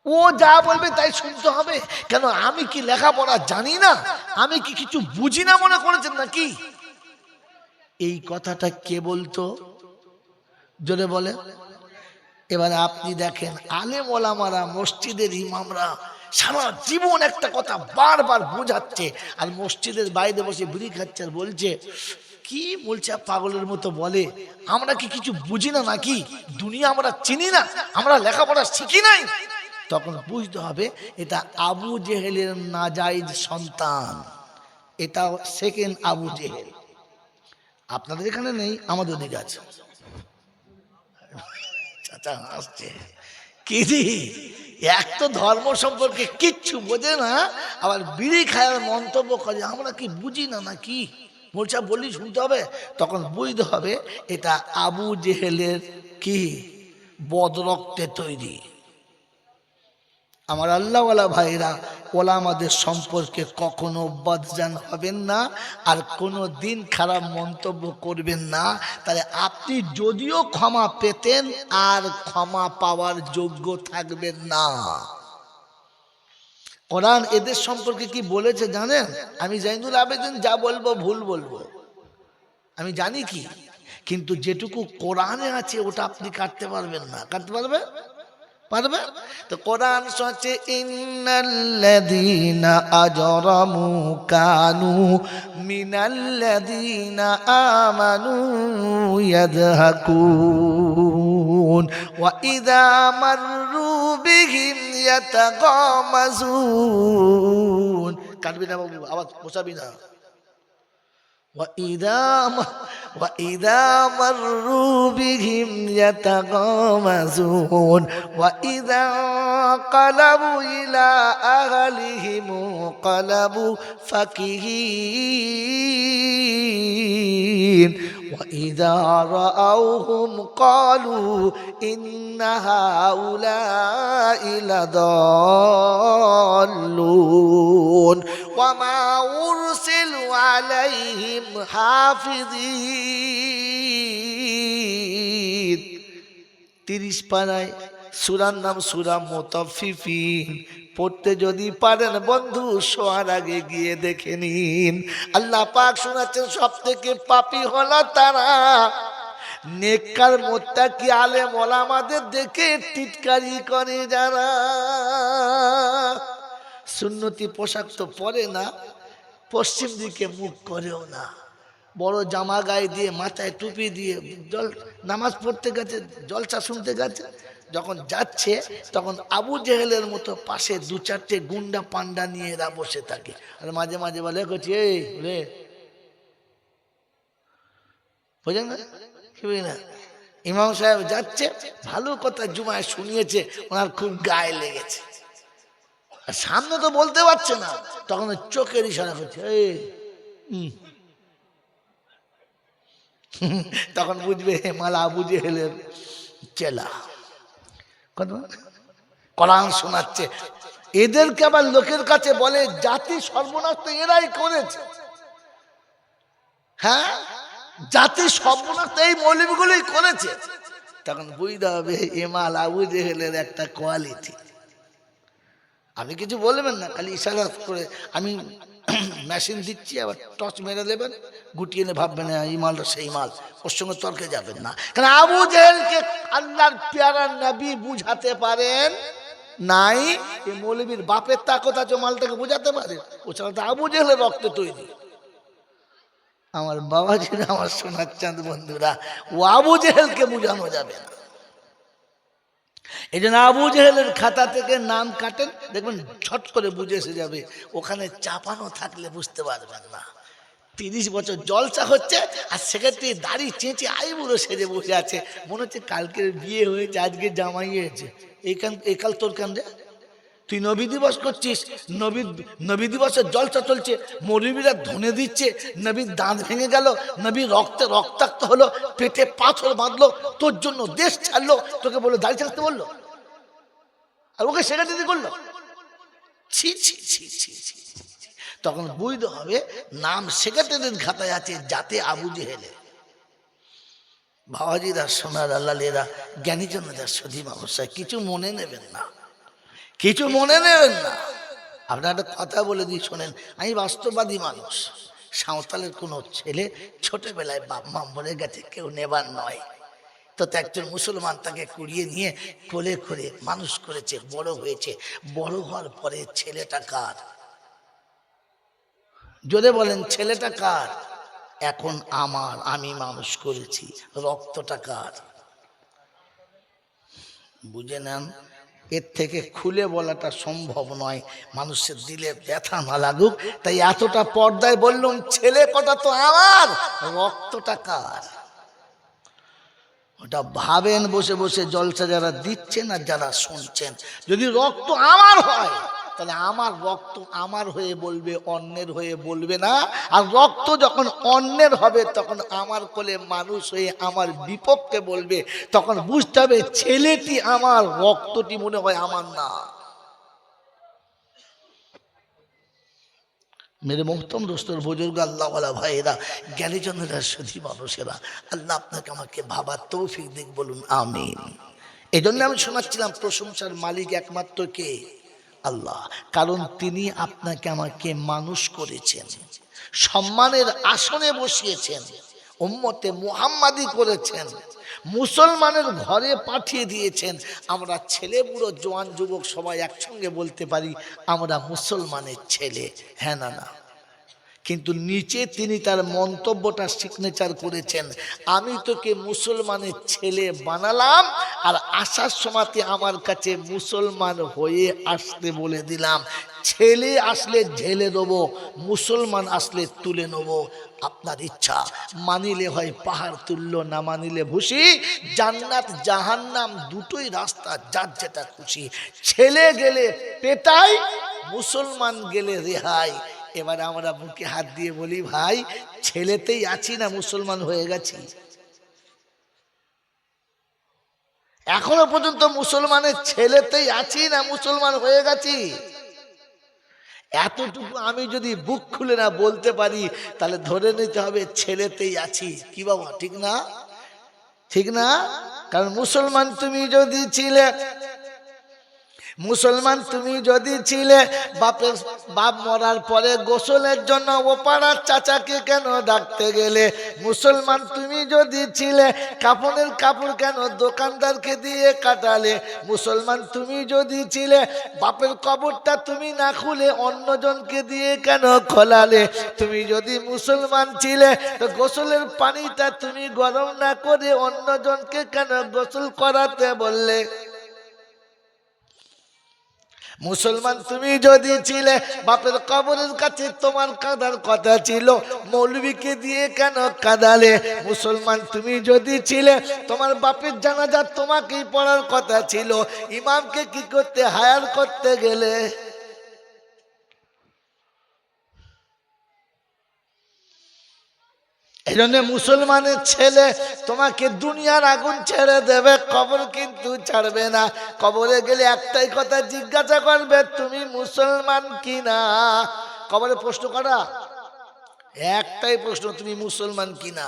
ও যা বলবে তাই শুনতে হবে। কেন, আমি কি লেখাপড়া জানি না? আমি কি কিছু বুঝি না মনে করেছেন নাকি? এই কথাটা কে বলতো? জোরে বলে। এবারে আপনি দেখেন, আলেম ওলামারা, মসজিদের ইমামরা সারা জীবন একটা কথা বারবার বোঝাচ্ছে, আর মসজিদের বাইরে বসে বিড়ি খাচ্ছে আর বলছে, কি বলছে পাগলের মতো বলে, আমরা কি কিছু বুঝি না নাকি? দুনিয়া আমরা চিনি না? আমরা লেখাপড়া শিখি নাই? তখন বুঝতে হবে এটা আবু জেহেলের নাজায়েজ সন্তান, এটা সেকেন্ড আবু জেহেল। আপনাদের এখানে নেই, আমাদের দিকে আছে। চাচা হাসছে কি রে, এক তো ধর্ম সম্পর্কে কিচ্ছু বোঝে না, আবার বিড়ি খাওয়ার মন্তব্য করে আমরা কি বুঝি না নাকি? মোর্চা বললি শুনতে হবে। তখন বুঝতে হবে এটা আবু জেহেলের কি বদরক্তে তৈরি। আমার আল্লাহওয়ালা ভাইরা, ওলামাদের সম্পর্কে কখনো বদজান হবেন না, আর কোনো দিন খারাপ মন্তব্য করবেন না। তাহলে আপনি যদিও ক্ষমা পেতেন, আর ক্ষমা পাওয়ার যোগ্য থাকবেন না। কোরআন এদের সম্পর্কে কি বলেছে জানেন? আমি জাইনুল আবেদিন যা বলবো ভুল বলবো, আমি জানি কি, কিন্তু যেটুকু কোরআনে আছে ওটা আপনি কাটতে পারবেন না। কাটতে পারবে? পারবে? তো কোরআন সচে, ইন্নাল্লাযীনা আজরামু কানু মিনাল্লাযীনা আমানু ইয়াদহাকুন ওয়া ইযা মাররু বিহিম ইয়াতাগামাজুন। কাটবি না বাবু, আওয়াজ পোষাবি না। وإذا مروا بهم يتغامزون وإذا انقلبوا إلى أهلهم انقلبوا فكهين وإذا رأوهم قالوا إن هؤلاء لضالون وما أرسلوا عليهم হাফিজিন। 30 পারায় সূরার নাম সূরা মুতাফফিফিন। পড়তে যদি পারেন বন্ধু, শোয়ার আগে গিয়ে দেখে নিন। আল্লাহ পাক শোনাচ্ছেন, সব থেকে পাপী হলো তারা, নেককার মুত্তাকি আলেম ওলামাদের দেখে টিটকারি করে যারা। সুন্নতি পোশাক তো পরে না, পশ্চিম দিকে মুখ করেও না, বড় জামা গায়ে দিয়ে, মাথায় টুপি দিয়ে নামাজ পড়তে গেছে, জলসা শুনতে গেছে। যখন যাচ্ছে তখন আবু জেহেলের মতো পাশে 2-4টে গুন্ডা পান্ডা নিয়ে এরা বসে থাকে, আর মাঝে মাঝে বলে, করছি এই রে, বোঝেন না কি বুঝি না, ইমাম সাহেব যাচ্ছে, ভালো কথা জুমায় শুনিয়েছে, ওনার খুব গায়ে লেগেছে। আর সামনে তো বলতে পারছে না, তখন চোখের ইশারা করছে, তখন বুঝবে মালা আবু জেহেলের চেলা, কোরআন শোনাচ্ছে। এদেরকে আবার লোকের কাছে বলে জাতি সর্বনাশ তো এরাই করেছে। হ্যাঁ, জাতি সর্বনাশ তো এই মৌলবীগুলোই করেছে। তখন বুঝতে হবে এমাল আবু জেহেলের একটা কোয়ালিটি। আপনি কিছু বলবেন না, খালি ইশারা করে আমি মেশিন দিচ্ছি, আবার টর্চ মেরে দেবেন, গুটিয়ে এনে ভাববেন এই মালটা সেই মাল, ওর সঙ্গে তর্কে যাবেন না। কারণ আবু জেহেলকে আল্লাহর প্যারা নবী বুঝাতে পারেন নাই, এই মৌলবীর বাপের তাকত আছে মালটাকে বুঝাতে পারে। ও ছাড়া তো আবু জেহেলের রক্তে তৈরি। আমার বাবাজিরা, আমার সোনার চাঁদ বন্ধুরা, ও আবু জেহেলকে বুঝানো যাবে না। এই জন্য আবু জেহেলের খাতা থেকে নাম কাটেন, দেখবেন ছট করে বুঝে এসে যাবে। ওখানে চাপানো থাকলে বুঝতে পারবেন না। 30 বছর জলসা হচ্ছে, আর সেক্ষেত্রে দাড়ি চেঁচে আইবুড়ো সেজে বসে আছে, মনে হচ্ছে কালকের বিয়ে হয়েছে, আজকে জামাই হয়েছে। একাল তোর কান্দে, তুই নবী দিবস করছিস, নবী দিবসের জলসা চলছে, মৌলবীরা ধনে দিচ্ছে, নবীর দাঁত ভেঙে গেল, নবী রক্তাক্ত হলো, পেটে পাথর বাঁধলো, তোর জন্য দেশ ছাড়লো, তোকে বললো দাড়ি ছাড়তে বললো, আর ওকে সেখানে করলো। ছি ছি ছি ছি ছি। তখন বুঝতে হবে নাম সেক্রেটারির খাতায় আছে যাতে আবু জেহেলে। বাবাজিরা, সোনার আল্লালেরা, জ্ঞানীজনেরা, সধীম অবস্থায় কিছু মনে নেবেন না, কিছু মনে নেবেন না। আপনার একটা কথা বলে দিই শোনেন, আমি বাস্তববাদী মানুষ। সাঁওতালের কোনো ছেলে ছোটবেলায় বাপ মা মরে গেছে, কেউ নেবার নয়, তো একজন মুসলমান তাকে কুড়িয়ে নিয়ে কোলে করে মানুষ করেছে, বড় হয়েছে। বড় হওয়ার পরে ছেলেটা কার? জোরে বলেন, ছেলেটা কার? এখন আমার, আমি মানুষ করেছি, রক্তটা কার? বুঝে নেন, এর থেকে খুলে বলাটা সম্ভব নয়, মানুষের দিলে ব্যথা না লাগুক, তাই এতটা পর্দায় বললাম, ছেলে কটা তো আমার, রক্তটা কার? ওটা ভাবেন বসে বসে, জলসা যারা দিচ্ছেন আর যারা শুনছেন। যদি রক্ত আমার হয়, তাহলে আমার রক্ত আমার হয়ে বলবে, অন্যের হয়ে বলবে না। আর রক্ত যখন অন্যের হবে, তখন আমার কোলে মানুষ হয়ে আমার বিপক্ষে বলবে, তখন বুঝতে হবে ছেলেটি আমার, রক্তটি মনে হয় আমার না। মেরে মোহতম দোস্তর, বুজুর্গ, আল্লাহওয়ালা ভাইয়েরা, জ্ঞানীজনেরা, সুধী মানুষেরা, আল্লাহ আপনাকে আমাকে ভাবার তৌফিক দিক, বলুন আমিন। এই জন্য আমি শোনাচ্ছিলাম, প্রশংসার মালিক একমাত্র কে? আল্লাহ। কারণ তিনি আপনাকে আমাকে মানুষ করেছেন, সম্মানের আসনে বসিয়েছেন, উম্মতে মুহাম্মাদি করেছেন, মুসলমানের ঘরে পাঠিয়ে দিয়েছেন। আমরা ছেলে বুড়ো জওয়ান যুবক সবাই একসঙ্গে বলতে পারি আমরা মুসলমানের ছেলে, হ্যাঁ না না? কিন্তু নিচে তিনি তার মন্তব্যটা সিগনেচার করেছেন, আমি তোকে মুসলমানের ছেলে বানালাম, আর আসার সময়তে আমার কাছে মুসলমান হয়ে আসতে বলে দিলাম। ছেলে আসলে ঝেলে দেবো, মুসলমান আসলে তুলে নেবো। আপনার ইচ্ছা, মানিলে হয় পাহাড় তুলল, না মানিলে ভুসি। জান্নাত জাহান্নাম দুটোই রাস্তা, যার যেটা খুশি। ছেলে গেলে পেটাই, মুসলমান গেলে রেহাই। এবার আমরা বুকে হাত দিয়ে বলি, ভাই ছেলেতেই আছি না মুসলমান হয়ে গেছি? এখনো পর্যন্ত মুসলমানের ছেলেতেই আছি না মুসলমান হয়ে গেছি? এতটুকু আমি যদি বুক খুলে না বলতে পারি, তাহলে ধরে নিতে হবে ছেলেতেই আছি। কি বাবা, ঠিক না? ঠিক না? কারণ মুসলমান তুমি যদি ছিলে, মুসলমান তুমি যদি ছিলে, বাপ মরার পরে গোসলের জন্য ও পাড়ার চাচাকে কেন ডাকতে গেলে? মুসলমান তুমি যদি ছিলে, কাপড়ের কাপড় কেন দোকানদারকে দিয়ে কাটালে? মুসলমান তুমি যদি ছিলে, বাপের কবরটা তুমি না খুলে অন্যজনকে দিয়ে কেন খোলালে? তুমি যদি মুসলমান ছিলে, তো গোসলের পানিটা তুমি গরম না করে অন্যজনকে কেন গোসল করাতে বললে? মুসলমান তুমি যদি ছিলে, বাপের কবরের কাছে তোমার কাঁদার কথা ছিল, মৌলবীকে দিয়ে কেন কাঁদালে? মুসলমান তুমি যদি ছিলে, তোমার বাপের জানাজা তোমাকেই পড়ার কথা ছিল, ইমামকে কি করতে হায়ার করতে গেলে? এই জন্য মুসলমানের ছেলে তোমাকে দুনিয়ার আগুন ছেড়ে দেবে, কবর কিন্তু ছাড়বে না। কবরে গেলে একটাই কথা জিজ্ঞাসা করবে, তুমি মুসলমান কিনা। কবরে প্রশ্ন করা একটাই প্রশ্ন, তুমি মুসলমান কিনা।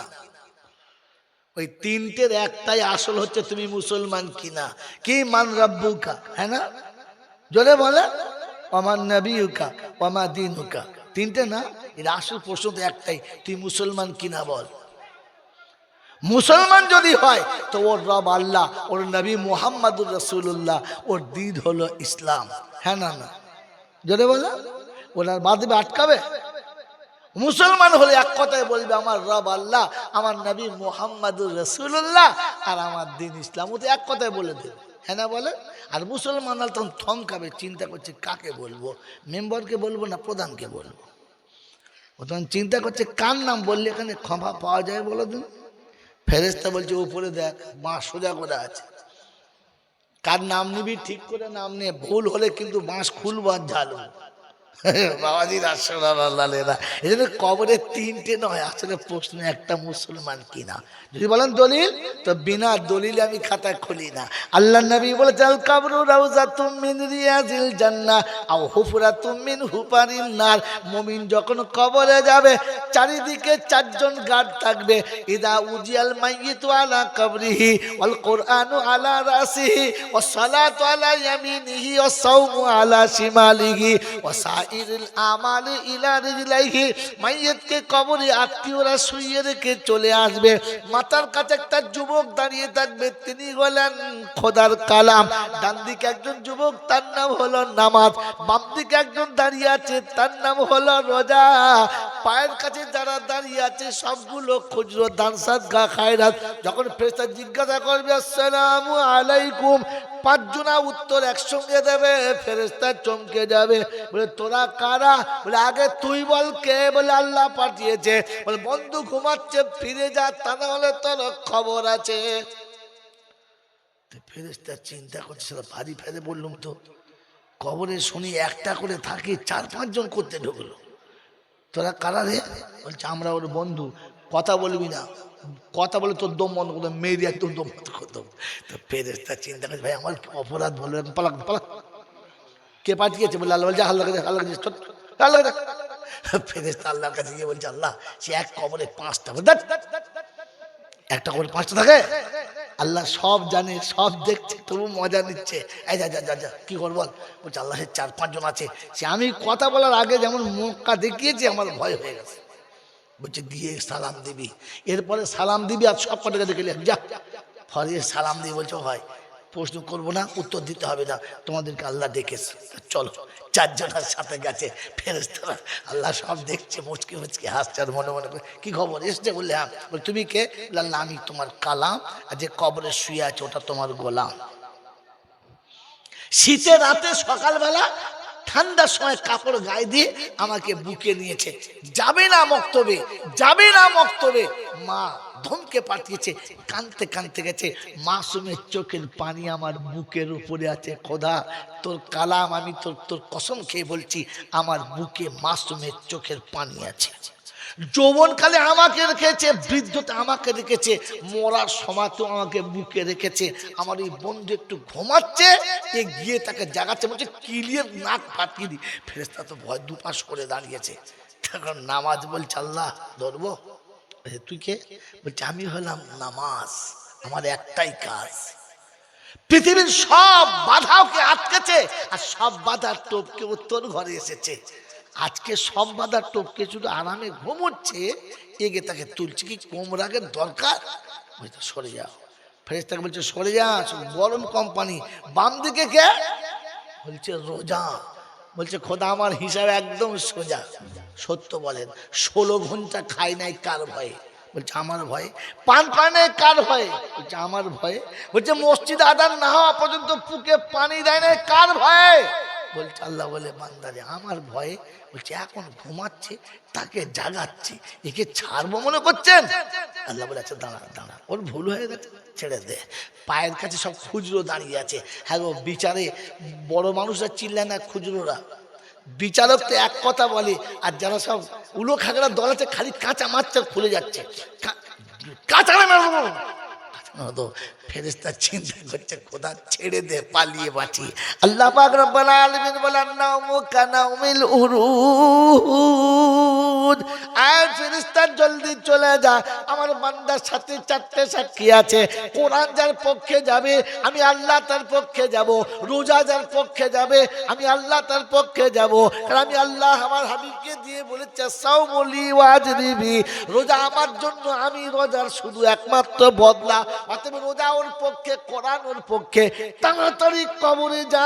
ওই তিনটের একটাই আসল হচ্ছে তুমি মুসলমান কিনা। কি মান রাব্বুকা, হ্যাঁ না? জোরে বলে ওমান নবিয়ুকা ওমা দীনুকা। তিনটে না, এর আসল প্রশ্ন তো একটাই, তুই মুসলমান কিনা বল। মুসলমান যদি হয় তো ওর রব আল্লাহ, ওর নবী মুহাম্মাদুর রাসূলুল্লাহ, ওর দিন হলো ইসলাম, হ্যাঁ না? না জোরে বলে, ওনার বাদবে আটকাবে? মুসলমান হলে এক কথায় বলবে আমার রব আল্লাহ, আমার নবী মুহাম্মাদুর রাসূলুল্লাহ, আর আমার দিন ইসলাম। ও তো এক কথায় বলে দেবে, হ্যাঁ না বলে? আর মুসলমান তখন থমকাবে, চিন্তা করছে কাকে বলবো, মেম্বারকে বলবো না প্রধানকে বলবো। ও তখন চিন্তা করছে কার নাম বললে এখানে ক্ষমা পাওয়া যায় বলো তুমি। ফেরেশতা বলছে উপরে দেখ, বাঁশ সোজা করে আছে, কার নাম নিবি ঠিক করে নাম নিয়ে, ভুল হলে কিন্তু বাঁশ খুলবো আর ঝালবো। বাবাজির আসলেরা, এই জন্য কবরে তিনটে নয়, আসলে প্রশ্ন একটা, মুসলমান কিনা। যদি বলেন দলিল, তো বিনা দলিলে আমি খাতা খুলি না। আল্লাহ নবী বলেছেন আল কবরু রাউযাতুম মিন রিয়াজিল জান্নাহ আও হুফরাতুম মিন হুফারিন নার। মুমিন যখন কবরে যাবে চারিদিকে চারজন গার্ড থাকবে। ইদা উজিয়াল মাইয়িতু আলা কবরিহি ওয়াল কুরআনু আলা রাসিহি ওয়াস সালাতু আলা ইয়ামিনিহি ওয়াস সাওমু আলা শিমালিহি ওয়া সাইরুল আমালি ইলা রিজলাইহি। মাইয়িতকে কবরে আত্মীয়রা শুইয়ে রেখে চলে আসবে, মাথার কাছে একটা যুবক দাঁড়িয়ে থাকবে, তিনি বলেন খোদার কালাম। ডান দিকে একজন যুবক, তার নাম হলো নামাজ। বাম দিকে একজন দাঁড়িয়ে আছে, তার নাম হলো রোজা। পায়ের কাছে যারা দাঁড়িয়ে আছে সবগুলো খুচরো দান সাদকা খায়রাত। যখন ফেরেশতা জিজ্ঞাসা করবে আসসালামু আলাইকুম, পাঁচজনা উত্তর একসঙ্গে দেবে, ফেরেশতা চমকে যাবে, বলে তোরা কারা? বলে আগে তুই বল কে? বলে আল্লাহ পাঠিয়েছে। বলে বন্ধু ঘুমাচ্ছে, ফিরে যা, তা না হলে তোর খবর আছে। ফেরেশতা চিন্তা করছে সেটা ভারী ফেলে, বললাম তো কবরে শুনি একটা করে থাকে, চার পাঁচজন করতে ঢুকলো। তোরা কারা রে? বলছে আমরা ওর বন্ধু। কথা বলবি না, কথা বলে তোর দম বন্ধ করতো, মেয়ের একদম দম বন্ধ করতো। তো ফেরেশতা চিন্তা করছে ভাই আমার অপরাধ বলবেন, পালাক পালাক। কে পাঠিয়েছে? বলে আল্লাহ। বলছে আল্লাহ কাছে, আল্লাহ কাছে, আল্লাহ কাছে। ফেরেশতা আল্লাহর কাছে গিয়ে বলছে আল্লাহ সে এক কবরে পাঁচটা, একটা কবরে পাঁচটা থাকে। আল্লাহ সব জানে, সব দেখছে, তবু মজা নিচ্ছে। এই যা যা যা যা, কি করবো? বলছে আল্লাহ সে চার পাঁচজন আছে, সে আমি কথা বলার আগে যেমন মুখটা দেখিয়েছি আমার ভয় হয়ে গেছে। বলছে দিয়ে সালাম দিবি, এরপরে সালাম দিবি, আর সব কটাকে দেখে যা ফরে সালাম দিয়ে বলছো ভাই প্রশ্ন করবো না, উত্তর দিতে হবে না, তোমাদেরকে আল্লাহ ডেকেছে, চলো। চারজনের সাথে গেছে ফেরেশতারা, আল্লাহ সব দেখছে, মুচকি মুচকি হাসছে, আর মনে মনে কি খবর এসছে? বললে হ্যাঁ। বলে তুমি কে? আল্লাহ আমি তোমার কালাম, আর যে কবরে শুয়ে আছে ওটা তোমার গোলাম। শীতের রাতে সকালবেলা ঠান্ডার সময় কাপড় গায়ে দিয়ে আমাকে বুকে নিয়েছে, যাবে না মক্তবে, যাবে না মক্তবে। মা ধমকে পাঠিয়েছে, কাঁদতে কাঁদতে গেছে, মাসুমের চোখের পানি আমার বুকের উপরে আছে। খোদা তোর কালাম, আমি তোর তোর কসম খেয়ে বলছি আমার বুকে মাসুমের চোখের পানি আছে। যৌবনকালে আমাকে রেখেছে, বৃদ্ধতে আমাকে রেখেছে, মরার সময়তেও আমাকে বুকে রেখেছে। আমার এই বন্ধু একটু ঘুমাচ্ছে, এ গিয়ে তাকে জাগাচ্ছে, বলছে কিলিয়ে নাক ফাটিয়ে দি। ফেরেশতা তো ভয় দুপাশ করে দাঁড়িয়েছে। তখন নামাজ বলছে আল্লাহ ধরবো। তুই কে? বলছে আমি হলাম নামাজ, আমার একটাই কাজ। পৃথিবীর সব বাধাকে আটকেছে, আর সব বাধার টোপকে তোর ঘরে এসেছে। আজকে সব বাধার টোপকে শুধু আরামে ঘুমোচ্ছে, এগে তাকে তুলছে। কি কম রাগের দরকার? বলছে সরে যাও। ফেরেশতাকে বলছে সরে যা, গরম কোম্পানি। বাম দিকে কে? বলছে রোজা। বলছে খোদা আমার হিসাব একদম সোজা, সত্য বলেন 16 ঘন্টা খাই নাই, কার ভয়ে? বলছে আমার ভয়ে। পান পায় নাই, কার ভয়ে? বলছে আমার ভয়ে। বলছে মসজিদ আদান না হওয়া পর্যন্ত পুকে পানি দেয় নাই, কার ভয়ে? বলছে আল্লাহ বলে বান্দারে আমার ভয়ে বলছে এখন ঘুমাচ্ছে তাকে জাগাচ্ছি, একে ছাড়বো মনে করছেন? আল্লাহ বলে আচ্ছা দাঁড়া দাঁড়া, ওর ভুল হয়ে গেছে, ছেড়ে দে। পায়ের কাছে সব খুচরো দাঁড়িয়ে আছে। হ্যাঁ গো বিচারে বড় মানুষরা চিল্লায় না, খুচরোরা বিচারক তো এক কথা বলে, আর যারা সব উলো খাগড়া দল আছে খালি কাঁচা মাছটা খুলে যাচ্ছে, কাঁচা তো ফেরেশতা চিন্তা করছে খোদা ছেড়ে দে পালিয়ে বাঁচি। আল্লাহ পাক রব্বুল আলামিন বলেন নাউমু কানাউমিল উরুদ, আয় ফেরেশতা জলদি চলে যা, আমার বান্দার সাথে চারটে সাক্ষী আছে। কোরআন যার পক্ষে যাবে আমি আল্লাহ তার পক্ষে যাব, রোজা যার পক্ষে যাবে আমি আল্লাহ তার পক্ষে যাব। কারণ আমি আল্লাহ আমার হাবিবকে দিয়ে বলেছে সাওমুলি ওয়াজরিবি, রোজা আমার জন্য, আমি রোজার শুধু একমাত্র বদলা। অতএব রোজা ওর পক্ষে, কোরআন ওর পক্ষে। তাড়াতাড়ি কবরে যা,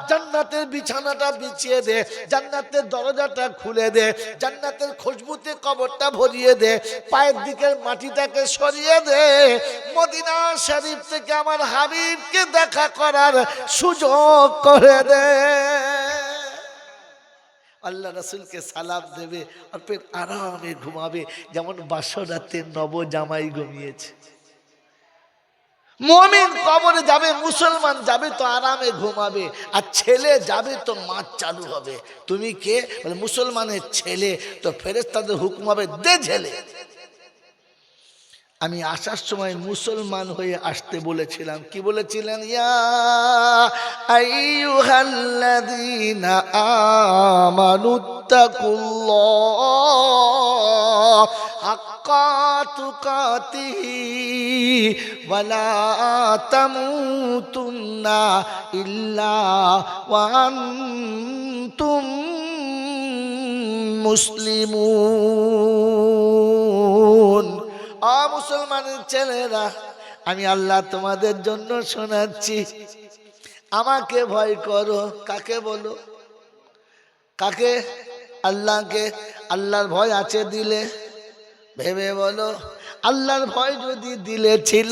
জান্নাতের বিছানাটা বিছিয়ে দে, জান্নাতের দরজাটা খুলে দে, জান্নাতের খুশবুতে কবরটা ভরিয়ে দে, পায়ের দিকের মাটিটাকে সরিয়ে দে, মদিনা শরীফ থেকে আমার হাবিবকে দেখা করার সুযোগ করে দে। আল্লাহ রাসূলকে সালাম দেবে আর ফের আরামে ঘুমাবে, যেমন বাসরাতে নব জামাই ঘুমিয়েছে। মুমিন কবরে যাবে, মুসলমান যাবে তো আরামে ঘুমাবে, আর ছেলে যাবে তো মাছ চালু হবে। তুমি কে? বলে মুসলমানের ছেলে। তো ফেরেশতাদের হুকুম হবে দে ঝেলে। আমি আসার সময় মুসলমান হয়ে আসতে বলেছিলাম, কি বলেছিলেন? ইয়া আইয়ুহাল্লাযীনা আমানুত্তাকুল্লাহ হাক্কা তুকাতিহি ওয়া লা তামুতুন্না ইল্লা ওয়া আনতুম মুসলিমুন। মুসলমানের ছেলেরা, আমি আল্লাহ তোমাদের জন্য শোনাচ্ছি, আমাকে ভয় করো। কাকে বলো? কাকে? আল্লাহকে। আল্লাহর ভয় আছে দিলে? ভেবে বলো। আল্লাহর ভয় যদি দিলে ছিল,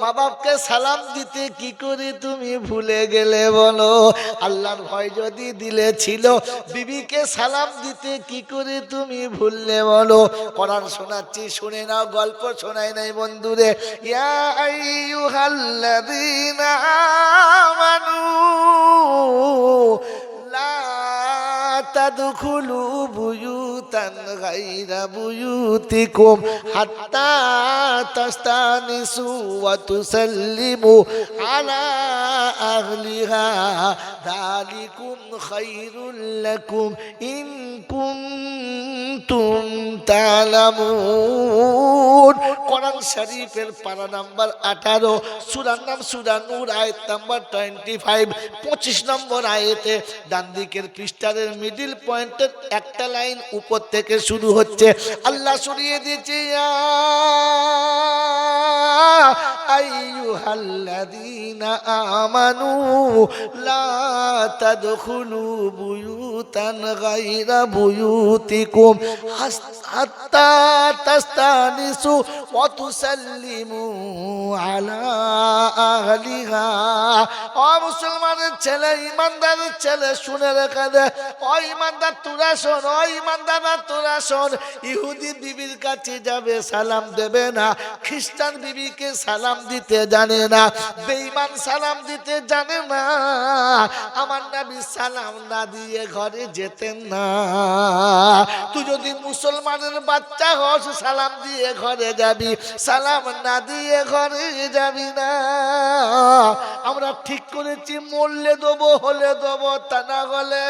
মা বাপকে সালাম দিতে কি করে তুমি ভুলে গেলে বলো? আল্লাহর ভয় যদি দিলে ছিল, বিবিকে সালাম দিতে কি করে তুমি ভুললে বলো? কোরআন শোনাচ্ছি, শুনে নাও, গল্প শোনাই নাই বন্ধুরে। ইয়া আইয়ুহাল্লাযীনা আমানু লা তাদখুলু বুয়ুতান গায়রা বুয়ুতিকুম হাত্তা তাস্তানিসু ওয়া তুসাল্লিমু আলা আহলিহা যালিকুম খায়রুল লাকুম ইন কুনতুম তা'লামুন। কোরআন শরীফের পারা নাম্বার 18, সূরার নাম সূরা নূর, আয়াত নাম্বার 25, 25 নম্বর আয়াতে ডান দিকের পৃষ্ঠার মিডল পয়েন্টের একটা লাইন উপর থেকে শুরু হচ্ছে। আল্লাহ শুনিয়ে দিয়েছে ইয়া আইয়ুহাল্লাযীনা আমানু লা তাদখুলু বুয়ুতান গায়রা বুয়ুতিকুম হাত্তা তাস্তানিসু ওয়া তুসাল্লিমু আলা আহলিহা। ও মুসলমানের ছেলে, ইমানদারের ছেলে, শুনে রেখে দে। ও ইমানদার তোরা শোন, ও ইমানদাররা তোরা শোন। ইহুদি বিবির কাছে যাবে, সালাম দেবে না। খ্রিস্টান বিবিকে সালাম দিতে জানে না, বেঈমান সালাম দিতে জানে না। আমার নবী সালাম না দিয়ে ঘরে যেতেন না। তুই যদি মুসলমানের বাচ্চা হস, সালাম দিয়ে ঘরে যাবি, সালাম না দিয়ে ঘরে যাবি না। আমরা ঠিক করেছি মরলে দেবো, হলে দেবো, তা না হলে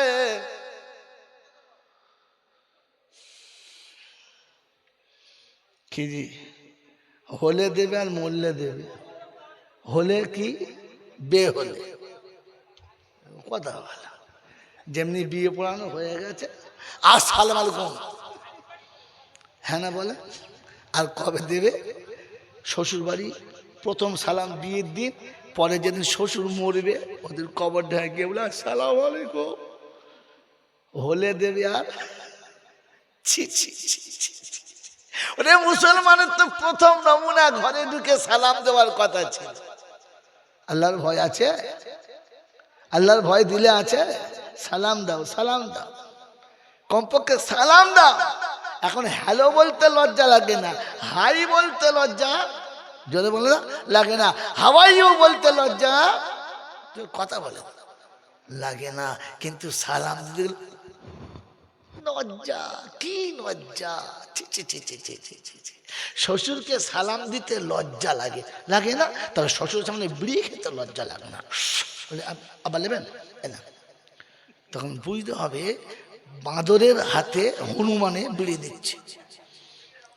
কি হলে দেবে আর মরলে দেবে। হলে কি বে হলে কথা বলা, যেমনি বিয়ে পড়ানো হয়ে গেছে, আসসালামু আলাইকুম, হ্যাঁ না বলে। আর কবে দেবে? শ্বশুর বাড়ি প্রথম সালাম বিয়ের দিন, পরে যেদিন শ্বশুর মরবে ওদের কবর ঢেকে বলে আসসালামু আলাইকুম। হলে দেবে আর ছি ছি ছি ছি। ওরে মুসলমানের তো প্রথম নমুনা ঘরে ঢুকে সালাম দেওয়ার কথা ছিল। আল্লাহর ভয় আছে? আল্লাহর ভয় দিলে আছে? সালাম দাও, সালাম দাও, কমপক্ষে সালাম দাও। এখন হ্যালো বলতে লজ্জা লাগে না, হাই বলতে লজ্জা, জোরে বলে না লাগে না, হাওয়াইও বলতে লজ্জা, কথা বলে লাগে না, কিন্তু সালাম দিতে লজ্জা, কি লজ্জা, ছি ছি ছি ছি ছি ছি ছি ছি। শ্বশুরকে সালাম দিতে লজ্জা লাগে, লাগে না? তবে শ্বশুর সামনে বিড়ি খেতে লজ্জা লাগে না, বলে আবার নেবেন না, তখন বুঝতে হবে বাঁদরের হাতে হনুমানে বিড়ি দিচ্ছে।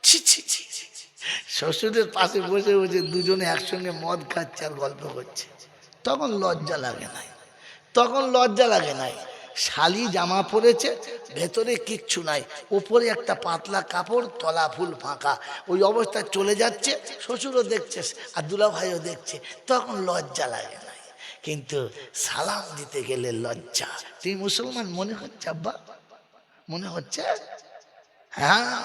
ছি ছি ছি ছি ছি। শ্বশুরের পাশে বসে বসে দুজনে একসঙ্গে মদ খাচ্ছে আর গল্প করছে, তখন লজ্জা লাগে নাই, তখন লজ্জা লাগে নাই। শালি জামা পরেছে, ভেতরে কিচ্ছু নাই, উপরে একটা পাতলা কাপড়, তলা ফুল ফাঁকা, ওই অবস্থায় চলে যাচ্ছে, শ্বশুরও দেখছে আর দুলা ভাইও দেখছে, তখন লজ্জা লাগে নাই। কিন্তু সালাম দিতে গেলে লজ্জা। তুমি মুসলমান মনে হচ্ছে আব্বা, মনে হচ্ছে? হ্যাঁ,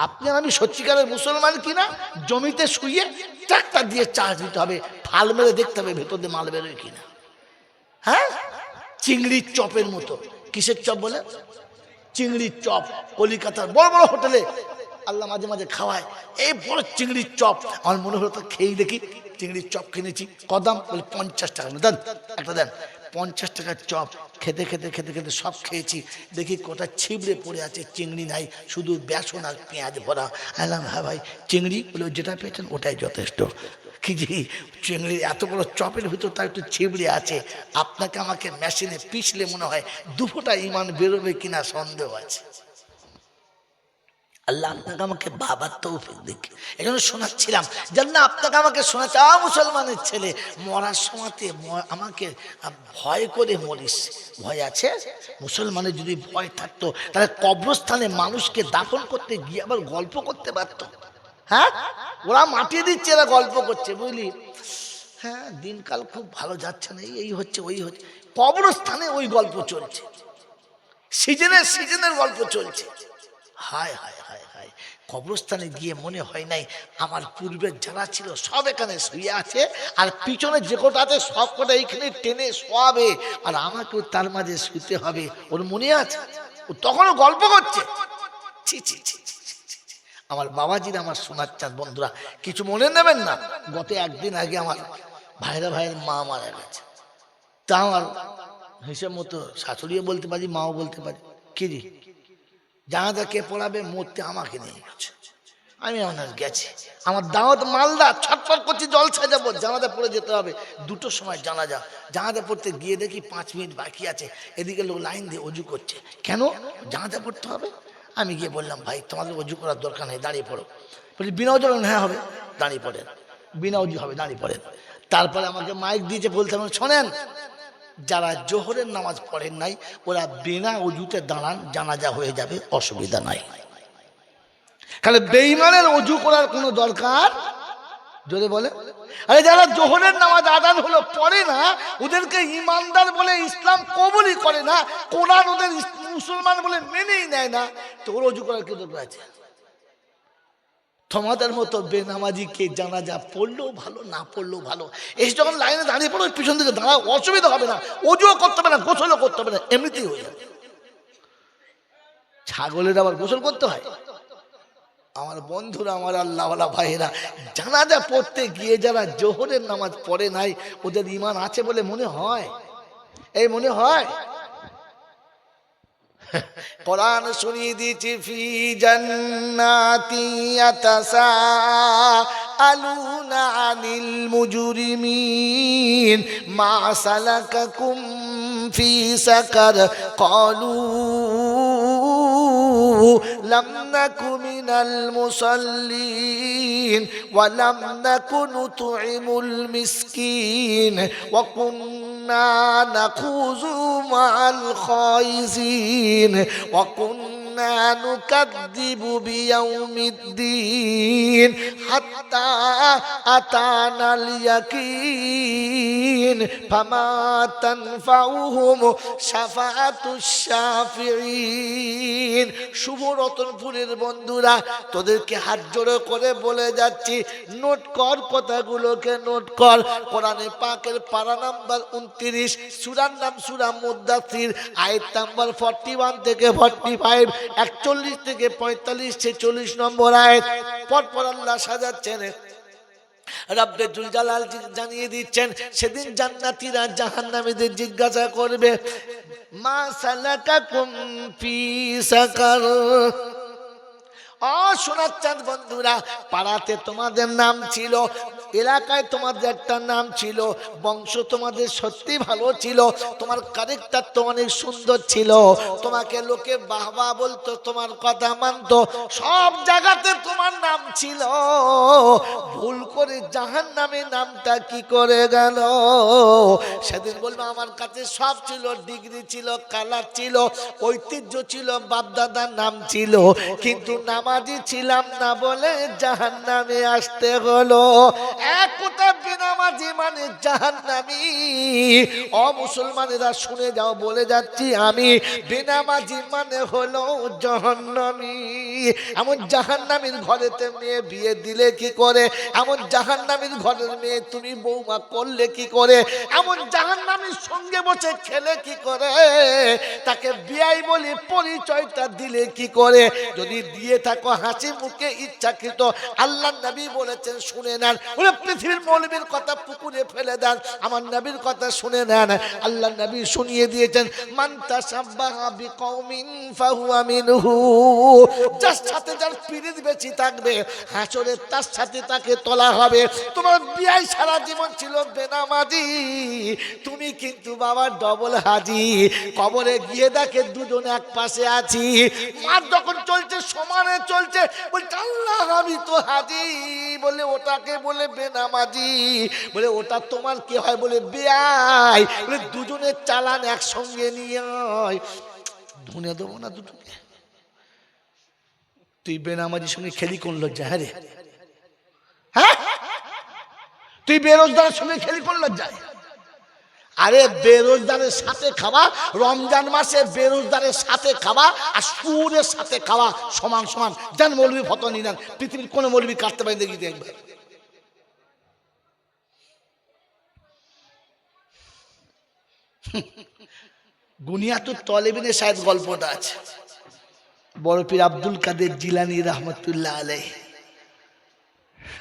আপনি আমি সত্যিকারের মুসলমান কিনা জমিতে শুয়ে ট্রাক্টর দিয়ে চার্জ দিতে হবে, ফাল মেরে দেখতে হবে ভেতর দিয়ে মাল বেরোয় কিনা। হ্যাঁ, চিংড়ির চপের মতো। কিসের চপ বলে? চিংড়ির চপ। কলিকাতার বড় বড় হোটেলে আল্লাহ মাঝে মাঝে খাওয়ায়, এই বড় চিংড়ির চপ। আমার মনে হলো তো খেয়েই দেখি। চিংড়ির চপ কিনেছি, কদাম বলে 50 টাকা, দেন একটা দেন। 50 টাকার চপ খেতে খেতে খেতে খেতে সব খেয়েছি, দেখি কোটা ছিবড়ে পড়ে আছে, চিংড়ি নাই, শুধু বেসন আর পেঁয়াজ ভরা। আলাম হ্যাঁ ভাই চিংড়ি, বলে যেটা পেয়েছেন ওটাই যথেষ্ট। কি যে চিংড়ি এত বড় চপের ভিতর তার একটু ছিবড়ে আছে, আপনাকে আমাকে মেশিনে পিষলে মনে হয় দুফোটা ইমান বেরোবে কিনা সন্দেহ আছে। আল্লাহ আপনাকে আমাকে বাবার তৌফিক দিক। এই জন্য শোনাচ্ছিলাম, যেন না আপনাকে আমাকে শোনাচ্ছে, মুসলমানের ছেলে মরার সময়তে আমাকে ভয় করে মরিস। ভয় আছে? মুসলমানের যদি ভয় থাকতো তাহলে কবরস্থানে মানুষকে দাফন করতে গিয়ে আবার গল্প করতে পারতো। হ্যাঁ, ওরা মাটি দিচ্ছে, এরা গল্প করছে, বুঝলি? হ্যাঁ, দিনকাল খুব ভালো যাচ্ছে না, এই হচ্ছে ওই হচ্ছে, কবরস্থানে ওই গল্প চলছে, সিজনের সিজনের গল্প চলছে। হায় হায় হায় হায়, কবরস্থানে গিয়ে মনে হয় নাই আমার পূর্বের যারা ছিল সব এখানে শুয়ে আছে, আর পিছনে যে কটা আছে সব কটা এইখানে টেনে শোয়াবে, আর আমাকেও তার মাঝে শুতে হবে, ওর মনে আছে? ও তখনও গল্প করছে। ছি ছি ছি ছি ছি ছি ছি। আমার বাবাজিরা, আমার সোনার চাঁদ বন্ধুরা, কিছু মনে নেবেন না, গত একদিন আগে আমার ভাইয়ের মা মারা গেছে। তা আমার হিসেব মতো শাশুড়িও বলতে পারি, মাও বলতে পারি। কি রে, জানাজা কে পড়াবে? মরতে আমাকে নিয়ে গেছে, আমি আমার গেছি, আমার দাওয়াত মালদা, ছটফট করছি, জল সাজাবো, জানাজা পড়ে যেতে হবে। 2টোর সময় জানাজা পড়তে গিয়ে দেখি 5 মিনিট বাকি আছে, এদিকে লোক লাইন দিয়ে অজু করছে। কেন? জানাজা পড়তে হবে। আমি গিয়ে বললাম, ভাই তোমাদের অজু করার দরকার নেই, দাঁড়িয়ে পড়ো। বলছি বিনা অজু? হ্যাঁ হবে, দাঁড়িয়ে পড়েন। বিনা অজু হবে, দাঁড়িয়ে পড়েন। তারপরে আমাকে মাইক দিয়েছে, বলতে হবে শোনেন, যারা জোহরের নামাজ পড়েন নাই ওরা বিনা অজুতে দাঁড়ান, জানাজা হয়ে যাবে, অসুবিধা নাই। তাহলে বেঈমানের অজু করার কোনো দরকার, যদি বলে আরে যারা জোহরের নামাজ আদান হলো পড়ে না, ওদেরকে ইমানদার বলে ইসলাম কবুলই করে না, কোরআন ওদের মুসলমান বলে মেনেই নেয় না, তো ওর অজু করার কি দরকার আছে? তোমাদের মতো বেনামাজিকে জানাজা পড়লেও ভালো, না পড়লেও ভালো, এসে যখন লাইনে দাঁড়িয়ে পড়ো পিছন দিকে দাঁড়াও, অসুবিধা হবে না, অজুও করতে হবে না, গোসলও করতে হবে না, এমনিতেই হয়ে যাবে। ছাগলের আবার গোসল করতে হয়? আমার বন্ধুরা, আমার আল্লাহওয়ালা ভাইয়েরা, জানাজা পড়তে গিয়ে যারা জোহরের নামাজ পড়ে নাই, ওদের ঈমান আছে বলে মনে হয়? এই মনে হয়? কোরআন শুনিয়ে দিয়েছি, ফি জান্নাতি ইয়াতাসাআলুনা আনিল মুজরিমিন মা সালাকাকুম ফি সাকার ক্বালু লাম নাকু মিনাল মুসাল্লিন ওয়া লাম নাকু নুতঈমুল মিসকিন ওয়া কুন্না নাখুযু মা'আল খাইজিন ওয়া কুন্না কুন্না নুকাদ্দিবু বিয়াউমিদ্দিন হাত্তা আতানাল ইয়াকিন ফামা তানফাউহুম শাফাআতুশ শাফিঈন। শুভ রতনপুরের বন্ধুরা, তোদেরকে হাত জোড়ো করে বলে যাচ্ছি, নোট কর, কথাগুলোকে নোট কর। কোরআনে পাকের পারা নাম্বার 29, সূরার নাম সূরা মুদ্দাসির, আয়াত নাম্বার 41 থেকে 45, 41 থেকে 45, 46 নম্বর আয়াত। পরপর আল্লাহ সাজাচ্ছেন। রব্বে জুল জালাল জানিয়ে দিচ্ছেন, সেদিন জান্নাতীরা জাহান্নামীদের জিজ্ঞাসা করবে, মা সালাকাকুম ফি সাকার। সোনার চাঁদ বন্ধুরা, পাড়াতে তোমাদের নাম ছিল, এলাকায় তোমাদের একটা নাম ছিল, বংশ তোমাদের সত্যি ভালো ছিল, তোমার ক্যারেক্টার তো অনেক সুন্দর ছিল, তোমাকে লোকে বাহবা বলতো, তোমার কথা মানতো, সব জায়গাতে তোমার নাম ছিল। ভুল করে জাহান্নামে নামটা কি করে গেল? সেদিন বলবো, আমার কাছে সব ছিল, ডিগ্রি ছিল, কালার ছিল, ঐতিহ্য ছিল, বাপদাদার নাম ছিল, কিন্তু নামাজি ছিলাম না বলে জাহান্নামে আসতে হলো। এক কথা, বেনামাজি মানে জাহান্নামী। মুসলমানেরা শুনে যাও, বলে যাচ্ছি আমি, বেনামাজি মানে হলো জাহান্নামী। এমন জাহান্নামীর ঘরেতে মেয়ে বিয়ে দিলে কি করে? এমন জাহান্নামীর ঘরের মেয়ে তুমি বৌমা করলে কি করে? এমন জাহান্নামীর সঙ্গে বসে খেলে কি করে? তাকে বিয়াই বলি পরিচয়টা দিলে কি করে? যদি দিয়ে থাকো হাসি মুখে ইচ্ছাকৃত, আল্লাহ নবী বলেছেন, শুনে নেন। ওরে পৃথিবীর মৌলবীর কথা পুকুরে ফেলে দেন, আমার নবীর কথা শুনে নেন। আল্লাহ নবী শুনিয়ে দিয়েছেন, মান তাশাব্বাহা বিকওমিন ফাহুয়া মিনহু। যার সাথে যার পিরিত বেশি থাকবে, হাসরে তার সাথে তাকে তোলা হবে। তোমার বিয়াই সারা জীবন ছিল বেনামাজি, তুমি কিন্তু বাবা ডবল হাজি। কবরে গিয়ে দেখে দুজন এক পাশে আছি, মার যখন চলছে সমানে চলছে, বলছে আল্লাহ আমি তো হাজি, বলে ওটাকে বলে বেনামাজি, বলে ওটা তোমার কি হয়? বলে বেয়াই। বলে দুজনের চালান একসঙ্গে নিয়ে ধুনে দেবো না দুটোকে। তুই বেনামাজির সঙ্গে খেলি কোন লজ্জা? হ্যাঁ রে, হ্যাঁ, তুই বেরোজগারের সঙ্গে খেলি কোন লজ্জা? আরে বেরোজগারের সাথে খাওয়া, রমজান মাসে বেরোজগারের সাথে খাওয়া আর সুরের সাথে খাওয়া সমান সমান। যান মৌলবী ফতোয়া নিয়ে নেন, পৃথিবীর কোনো মৌলবী কাটতে পারে দেখি দেখবে। গুনিয়াতুত তলেবিনে শায়দ গল্পটা আছে। বড় পীর আব্দুল কাদের জিলানী রহমতুল্লাহ আলাইহি।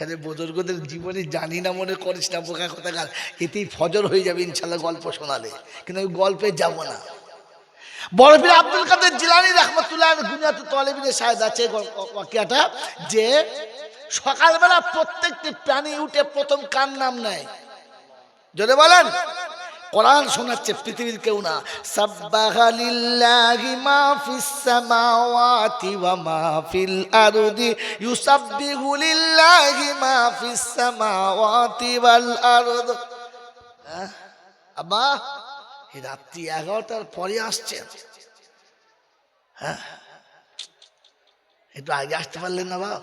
আরে বুজুর্গদের জীবনে জানি না মনে করিস না, বোকা কথাকার, এতেই ফজর হয়ে যাবে ইনশাল্লাহ গল্প শোনালে, কিন্তু আমি গল্পে যাব না। বড় পীর আব্দুল কাদের জিলানী রহমতুল্লাহ আলাইহি গুনিয়াতুত তলেবিনে শায়দ আছে ওয়াকিয়াটা, যে সকালবেলা প্রত্যেকটি প্রাণী উঠে প্রথম কার নাম নেয়? যদি বলেন, কোরআন শোনাচ্ছে, পৃথিবীর কেউ না। সাব্বাহা লিল্লাহি মা ফিস সামাওয়াতি ওয়া মা ফিল আরদি ইউসাব্বিহু লিল্লাহি মা ফিস সামাওয়াতি ওয়াল আরদ। আব্বা, এই রাত্রি 11টার পরে আসছে, হ্যাঁ, একটু আগে আসতে পারলেন না বাবা?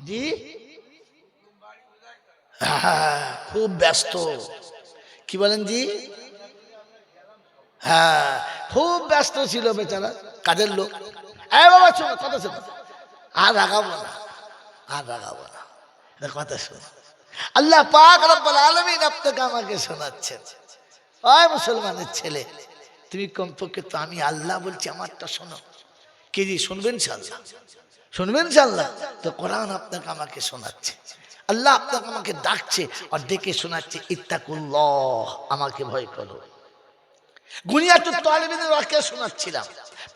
জি, খুব ব্যস্ত। কি বলেন জি? হ্যাঁ, খুব ব্যস্ত ছিল বেচারা, কাজের লোক। বাবা শোনো, কথা শোনো, আর রাগাবো না, আর রাগাবো না, কথা শোনো। আল্লাহ পাক রব্বুল আলামিন আপনাকে আমাকে শোনাচ্ছেন। ওই মুসলমানের ছেলে, তুমি কমপক্ষে তো আমি আল্লাহ বলছি আমারটা শোনো। কি জি শুনবেন ইনশাআল্লাহ? শুনবেন ইনশাআল্লাহ? তো কোরআন আপনাকে আমাকে শোনাচ্ছে, আল্লাহ আপনাকে আমাকে ডাকছে আর ডেকে শোনাচ্ছে, ইত্তাকুল্লাহ, আমাকে ভয় করো। গুনিয়াতুত তালিবিনের ওয়াকিয়া শোনাচ্ছিলাম,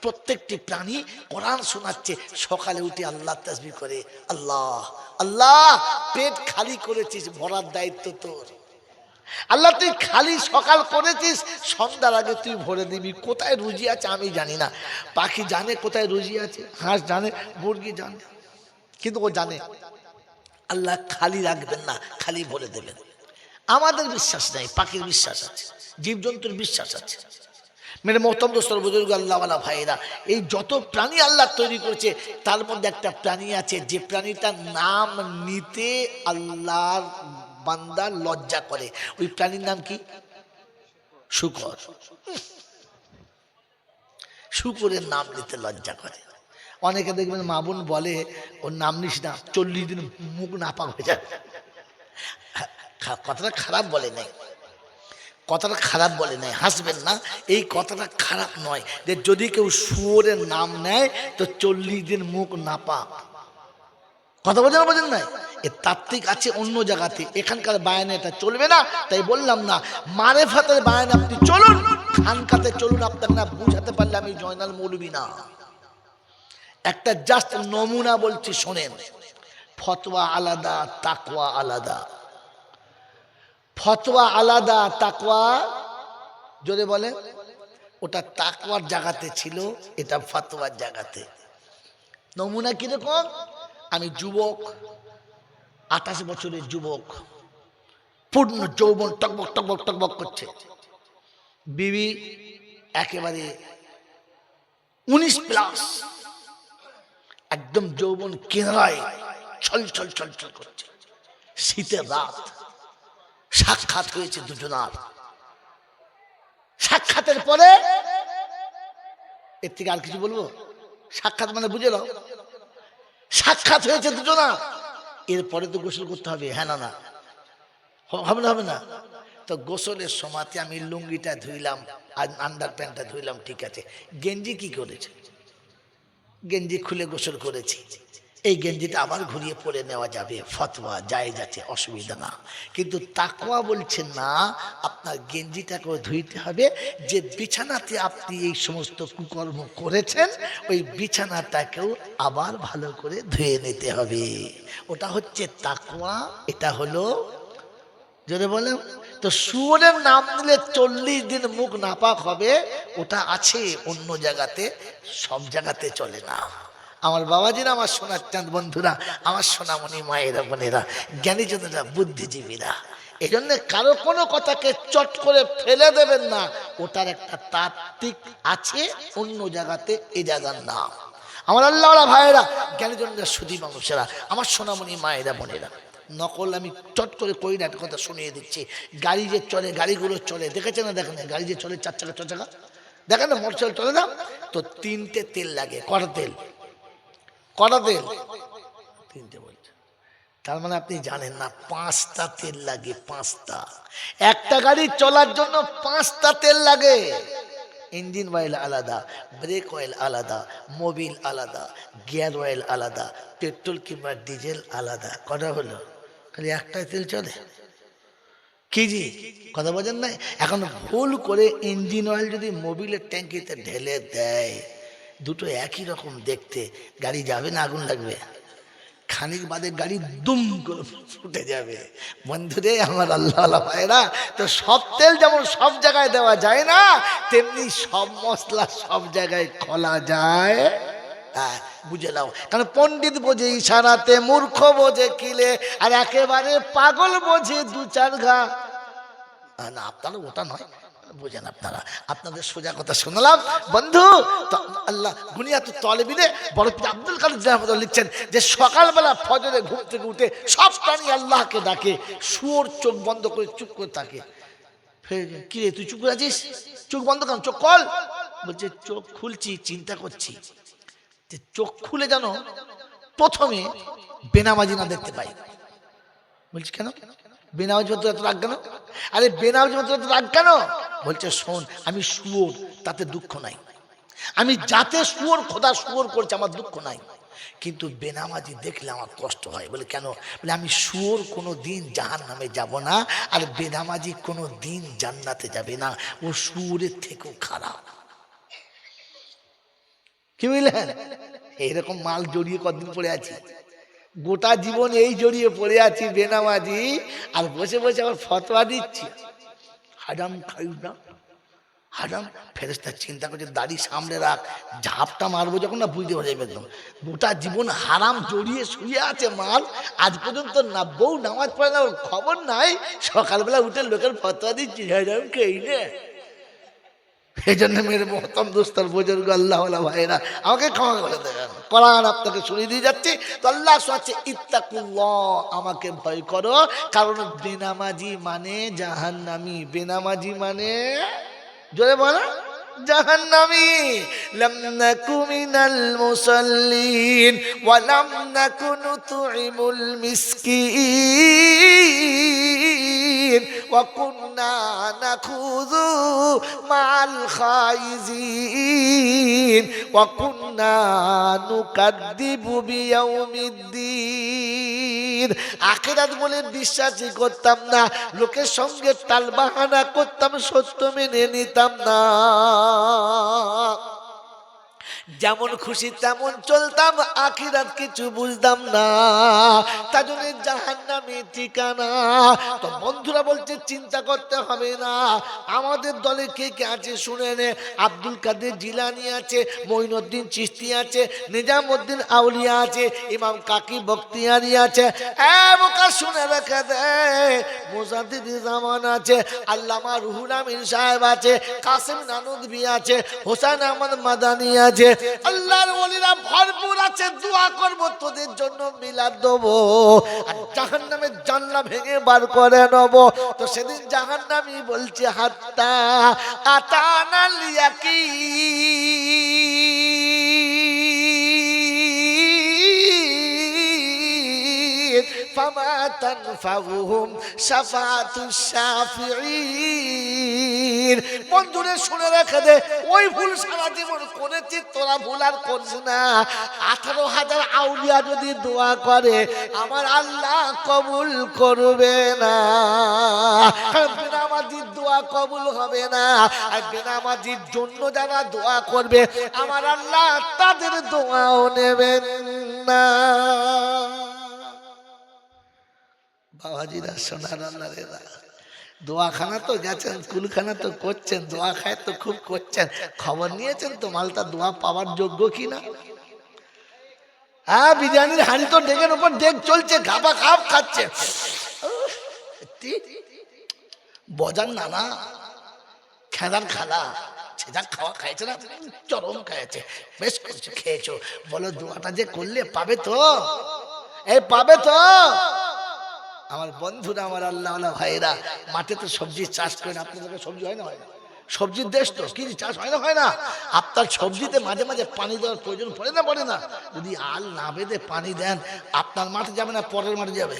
প্রত্যেকটি প্রাণী কোরআন শোনাচ্ছে, সকালে উঠে আল্লাহ তাসবিহ করে, আল্লাহ আল্লাহ। পেট খালি করেছিস, ভরার দায়িত্ব তোর। আল্লাহ তুই খালি সকাল করেছিস, সন্ধ্যার আগে তুই ভরে দিবি। কোথায় রুজি আছে আমি জানি না, পাখি জানে কোথায় রুজি আছে, হাঁস জানে, মুরগি জানে, কিন্তু ও জানে আল্লাহ খালি রাখবেন না, খালি ভরে দেবেন। আমাদের বিশ্বাস নাই, পাখির বিশ্বাস আছে, জীবজন্তুর বিশ্বাস আছে। মেরে মোহতরম দোস্তর বুজুর্গ আল্লাহওয়ালা ভাইরা, এই যত প্রাণী আল্লাহ তৈরি করেছে তার মধ্যে একটা প্রাণী আছে যে প্রাণীটার নাম নিতে আল্লাহর বান্দা লজ্জা করে। ওই প্রাণীর নাম কি? শূকর। শূকরের নাম নিতে লজ্জা করে। অনেকে দেখবেন মা বোন বলে ওর নাম নিস না, 40 দিন মুখ নাপাক হয়ে যাবে। কথাটা খারাপ বলে নাই, কথাটা খারাপ বলে নাই, হাসবেন না, এই কথাটা খারাপ নয়। যে যদি কেউ শুয়োরের নাম নেয় তো 40 দিন মুখ নাপাক, কথা বোঝেন বোঝেন নাই? এ তাত্ত্বিক আছে অন্য জায়গাতে, এখানকার বায়ানে এটা চলবে না। তাই বললাম না, মারেফাতের বায়ানে আপনি চলুন, খানকাতে চলুন। আপনাকে না বুঝাতে পারলে আমি জয়নাল মৌলবী না। একটা জাস্ট নমুনা বলছি শোনেন। ফতোয়া আলাদা, তাকওয়া আলাদা। ফতোয়া আলাদা, তাকওয়া জোরে বলে। ওটা তাকওয়ার জায়গাতে ছিল, এটা ফতোয়ার জায়গাতে। নমুনা কিরকম? আমি যুবক, 28 বছরের যুবক, পূর্ণ যৌবন, টকবক টকবক টকবক করছে। বিবি একেবারে 19+, একদম যৌবন কেনারায় ছল ছল ছল ছল করছে। শীতের রাত, সাক্ষাৎ হয়েছে দুজনার। সাক্ষাতের পরে এর থেকে আর কিছু বলবো? সাক্ষাৎ মানে বুঝে নাও, সাক্ষাৎ হয়েছে দুজনার। এরপরে তো গোসল করতে হবে, হ্যাঁ না? না হবে না, হবে না? তো গোসলের সময়তে আমি লুঙ্গিটা ধুইলাম আর আন্ডার প্যান্টটা ধুইলাম, ঠিক আছে। গেঞ্জি কি করেছে? গেঞ্জি খুলে গোসল করেছি, এই গেঞ্জিটা আবার ঘুরিয়ে পরে নেওয়া যাবে, ফতোয়া জায়েজ আছে, অসুবিধা না। কিন্তু তাকওয়া বলছে না, আপনার গেঞ্জিটাকেও ধুইতে হবে। যে বিছানাতে আপনি এই সমস্ত কুকর্ম করেছেন ওই বিছানাটাকেও আবার ভালো করে ধুয়ে নিতে হবে। ওটা হচ্ছে তাকওয়া। এটা হলো, যদি বলে তো শুয়োরের নাম নিলে 40 দিন মুখ নাপাক হবে, ওটা আছে অন্য জায়গাতে, সব জায়গাতে চলে না। আমার বাবাজিরা, আমার সোনার চাঁদ বন্ধুরা, আমার সোনামণি মায়েরা, বোনেরা, জ্ঞানীজনেরা, বুদ্ধিজীবীরা, এই জন্য কারো কোনো কথাকে চট করে ফেলে দেবেন না। ওটার একটা তাত্ত্বিক আছে অন্য জায়গাতে, এই জায়গার নাম। আমার আল্লাহওয়ালা ভাইয়েরা, জ্ঞানীজনেরা, সুধী মানুষেরা, আমার সোনামণি মায়েরা, বোনেরা, নকল আমি চট করে করি না, একটা কথা শুনিয়ে দিচ্ছি। গাড়ি যে চলে, গাড়িগুলো চলে, দেখেছেন না? দেখেন গাড়ি যে চলে 4 চাকা 6 চাকা, দেখেন না? মোটরসাইকেল চলে না? তো 3টে তেল লাগে। কটা তেল? কটা তেল? 3টে বলছে। তার মানে আপনি জানেন না, 5টা তেল লাগে, 5টা। একটা গাড়ি চলার জন্য 5টা তেল লাগে। ইঞ্জিন অয়েল আলাদা, ব্রেক অয়েল আলাদা, মোবিল আলাদা, গিয়ার অয়েল আলাদা, পেট্রোল কিংবা ডিজেল আলাদা। কটা হলো? খালি একটাই তেল চলে কি জি? কথা বোঝেন নাই? এখন ভুল করে ইঞ্জিন অয়েল যদি মোবিলের ট্যাঙ্কিতে ঢেলে দেয়, দুটো একই রকম দেখতে, গাড়ি যাবে না আগুন লাগবে? খানিক বাদে গাড়ি দুম করে ফুটে যাবে। বন্ধুরে, আমার আল্লাহ ভাইরা, তো সব তেল যেমন সব জায়গায় দেওয়া যায় না, তেমনি সব মশলা সব জায়গায় খোলা যায়। বুঝে নাও, কারণ পণ্ডিত বোঝে ইশারাতে, মূর্খ বোঝে কিলে, আর একেবারে পাগল বোঝে 2-4 ঘা। না, আপনারা ওটা নয়, বুঝেন আপনারা। আপনাদের সোজা কথা শুনলাম বন্ধু। তো আল্লাহ গুনিয়াত তলেবিনে বড় পিতা আব্দুল কাদের জিলানী লিখছেন যে সকালবেলা ফজরে ঘুম থেকে উঠে সব প্রাণী আল্লাহকে ডাকে, শুয়োর চোখ বন্ধ করে চুপ করে থাকে। কি রে, তুই চুপ করে আছিস? চোখ বন্ধ কেন? চোখ খোল। বলছে চোখ খুলছি, চিন্তা করছি যে চোখ খুলে যেন প্রথমে বেনামাজি না দেখতে পাই। বলছি কেন? বেনামাজি মতো এত রাগ কেন? আরে বেনামাজি মতো এত রাগ কেন? বলছে শোন, আমি শুয়োর, তাতে দুঃখ নাই। আমি যাতে শুয়োর, খোদা শুয়োর করছে, আমার দুঃখ নাই। কিন্তু বেনামাজি দেখলে আমার কষ্ট হয়। বলে কেন? বলে আমি শুয়োর কোনো দিন জাহান্নামে যাব না, আর বেনামাজি কোনো দিন জান্নাতে যাবে না, ও শুয়োরের থেকেও খারাপ। কি বুঝলেন? এরকম মাল জড়িয়ে কতদিন পড়ে আছি, গোটা জীবন এই জড়িয়ে পড়ে আছি বেনামাজি, আর বসে বসে আবার ফতোয়া দিচ্ছি হারাম খাই না, হারাম। ফেরেশতা চিন্তা করছে দাড়ি সামনে রাখ, ঝাপটা মারবো যখন না বুঝতে পারবে একদম গোটা জীবন হারাম জড়িয়ে শুয়ে আছে মাল, আজ পর্যন্ত না বউ নামাজ পড়ে না, ওর খবর নাই, সকালবেলা উঠে লোকের ফতোয়া দিচ্ছি হারাম খেই না। এই জন্য মেরে মহতম দোস্তর বুজুর্গ আল্লাহ ভাইরা আমাকে ক্ষমা করে দেবেন, কোরআন আপনাকে শুনিয়ে দিয়ে যাচ্ছি। তো আল্লাহ শোনাচ্ছে ইত্তাকুল্লাহ, আমাকে ভয় করো, কারণ বেনামাজি মানে জাহান্নামী। বেনামাজি মানে জোরে বলো জাহান্নামী। লাম নাকু মিনাল মুসাল্লিন ওয়া লাম নাকু নুতঈমুল মিসকিন ওয়া কুন্না নাখুযু মা'আল খাইজিন ওয়া কুন্না নুকাদ্দিবু বিয়াউমিদ্দিন। আখিরাত বলে বিশ্বাসই করতাম না, লোকের সঙ্গে টালবাহানা করতাম, সত্য মেনে নিতাম না, যেমন খুশি তেমন চলতাম, আখিরাত কিছু বুঝতাম না, তার জন্য জাহান্নামী ঠিকানা। তো বন্ধুরা বলছে চিন্তা করতে হবে না, আমাদের দলে কে কে আছে শুনে নে। আব্দুল কাদের জিলানী আছে, মঈনুদ্দিন চিশতি আছে, নিজামউদ্দিন আউলিয়া আছে, ইমাম কাকি বখতিয়ারি আছে। বোকা শুনে রেখে দে, মুজাদ্দিদ জামান আছে, আল্লামা রুহুল আমিন সাহেব আছে, কাসিম নানুদভি আছে, হোসেন আহমদ মাদানী আছে, আল্লাহর ওলিরা ভরপুর আছে। দোয়া করব তোদের জন্য মিলাদ দেবো, আর জাহান্নামের জানলা ভেঙে বার করে নেব। তো সেদিন জাহান্নামী বলছে হাত্তা আতানাল ইয়াকিন ফামা তানফাউহুম শাফাআতুশ শাফিঈন। বন্ধুরে শুনে রেখে দে, ওই ভুল সারা জীবন করেছিস তোরা, ভুল আর করিস না। 18,000 আউলিয়া যদি দোয়া করে আমার আল্লাহ কবুল করবে না, বেনামাজির দোয়া কবুল হবে না। আর বেনামাজির জন্য যারা দোয়া করবে আমার আল্লাহ তাদের দোয়াও নেবেন না। বাবাজিরা সোনার আল্লাহরেরা, দোয়াখানা তো গেছেন, কুলখানা তো করছেন, দোয়া খায় তো খুব করছেন, খবর নিয়েছেন তো মালটা দোয়া পাওয়ার যোগ্য কিনা? হ্যাঁ, বিরিয়ানির হাঁড়ি তো ডেকের উপর ডেক চলছে, ঘাপা খাপ খাচ্ছে। বজার নানা খেদার খালা ছেদার খাওয়া খাইছে না, চরম খাইছে, বেশ করছে, খেয়েছো, বলো দোয়াটা যে করলে পাবে তো, এই পাবে তো। আমার বন্ধুরা, আমার আল্লাহ ভাইরা, মাঠে তো সবজি চাষ করেন, আপনাদের সবজি হয় না? হয় না? সবজির দেশ তো, কি চাষ হয় না? হয় না? আপনার সবজিতে মাঝে মাঝে পানি দেওয়ার প্রয়োজন পড়ে না? পড়ে না? যদি আল না বেঁধে পানি দেন, আপনার মাঠে যাবে না পরের মাঠে যাবে,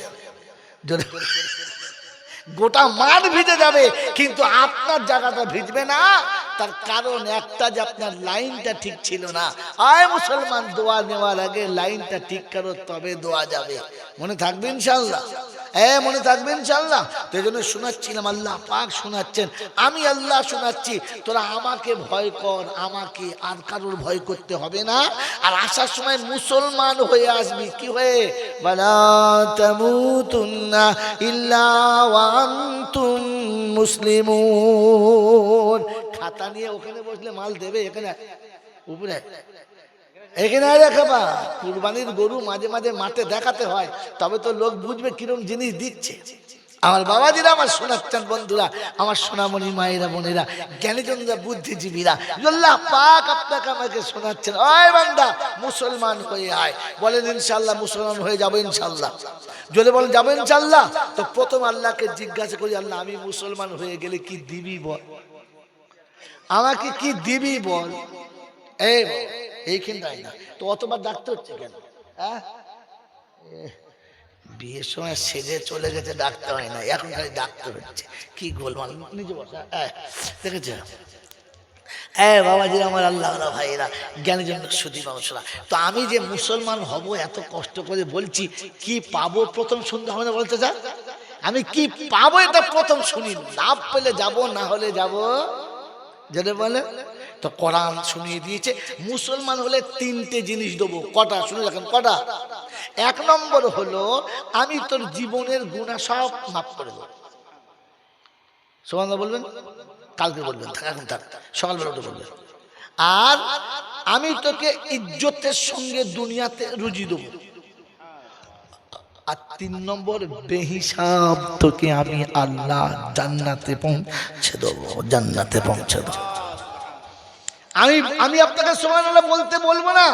গোটা মাঠ ভিজে যাবে, কিন্তু আপনার জায়গাটা ভিজবে না। তার কারণ একটা, যে আপনার লাইনটা ঠিক ছিল না। আয় মুসলমান, দোয়া নেওয়ার আগে লাইনটা ঠিক করো, তবে দোয়া যাবে। মনে থাকবে ইনশাআল্লাহ? মনে থাকবে ইনশাআল্লাহ? তো এই জন্য শোনাচ্ছিলাম, আল্লাহ পাক শোনাচ্ছেন, আমি আল্লাহ শোনাচ্ছি, তোরা আমাকে ভয় কর, আমাকে, আর কারোর ভয় করতে হবে না। আর আসার সময় মুসলমান হয়ে আসবি, কি হয়ে? ওয়ালা তামুতুন্না ইল্লা ওয়া আনতুম মুসলিমুন। খাতা নিয়ে ওখানে বসলে মাল দেবে, এখানে উপরে এখানে রেখাবা। কুরবানির গরু মাঝে মাঝে মাঠে দেখাতে হয়, তবে তো লোক বুঝবে কিরকম জিনিস দিচ্ছে। আমার বাবাজিরা আমার শোনাচ্ছেন, বন্ধুরা আমার সোনামণি মায়েরা বোনেরা, জ্ঞানীজনরা, বুদ্ধিজীবীরা, আল্লাহ পাক আপনাকে আমাকে শোনাচ্ছেন, ওই বান্দা মুসলমান হয়ে আয়। বলেন ইনশাআল্লাহ মুসলমান হয়ে যাবো ইনশাআল্লাহ? যদি বলেন যাবো ইনশাআল্লাহ, তো প্রথম আল্লাহকে জিজ্ঞাসা করি, আল্লাহ আমি মুসলমান হয়ে গেলে কি দিবি বল, আমাকে কি দিবি বল। এইখানটাই না তো অতবার ডাকতে হচ্ছে কেন? হ্যাঁ, বিয়ের সময় সেজে চলে গেছে, ডাকতে হয় না, এখন খালি ডাকতে হচ্ছে। কি গোলমাল, নিজে বসা দেখেছ? বাবাজি আমার আল্লাহ ভাইরা, জ্ঞানের জন্য সুধী মানুষরা, তো আমি যে মুসলমান হব এত কষ্ট করে বলছি, কি পাবো প্রথম শুনতে হবে না? বলতে চান আমি কি পাবো এটা প্রথম শুনি, লাভ পেলে যাব, না হলে যাব, যেটা বলে। তো কোরআন শুনিয়ে দিয়েছে, মুসলমান হলে 3টে জিনিস দেবো। কটা? শুনে রাখেন কটা। 1 নম্বর হলো, আমি তোর জীবনের গুনাহ সব মাফ করে দেবো। সুবহানাল্লাহ বলবেন? কালকে বলবেন, থাক এখন থাক, সকালবেলা উঠে বলবেন। আর আমি তোকে ইজ্জতের সঙ্গে দুনিয়াতে রুজি দেবো। আর 3 নম্বর, বেহিসাব তোকে আমি আল্লাহ জান্নাতে পৌঁছে দেবো, জান্নাতে পৌঁছে দেবো। আমি আপনাকে সুবহানাল্লাহ বলতে বলবো না,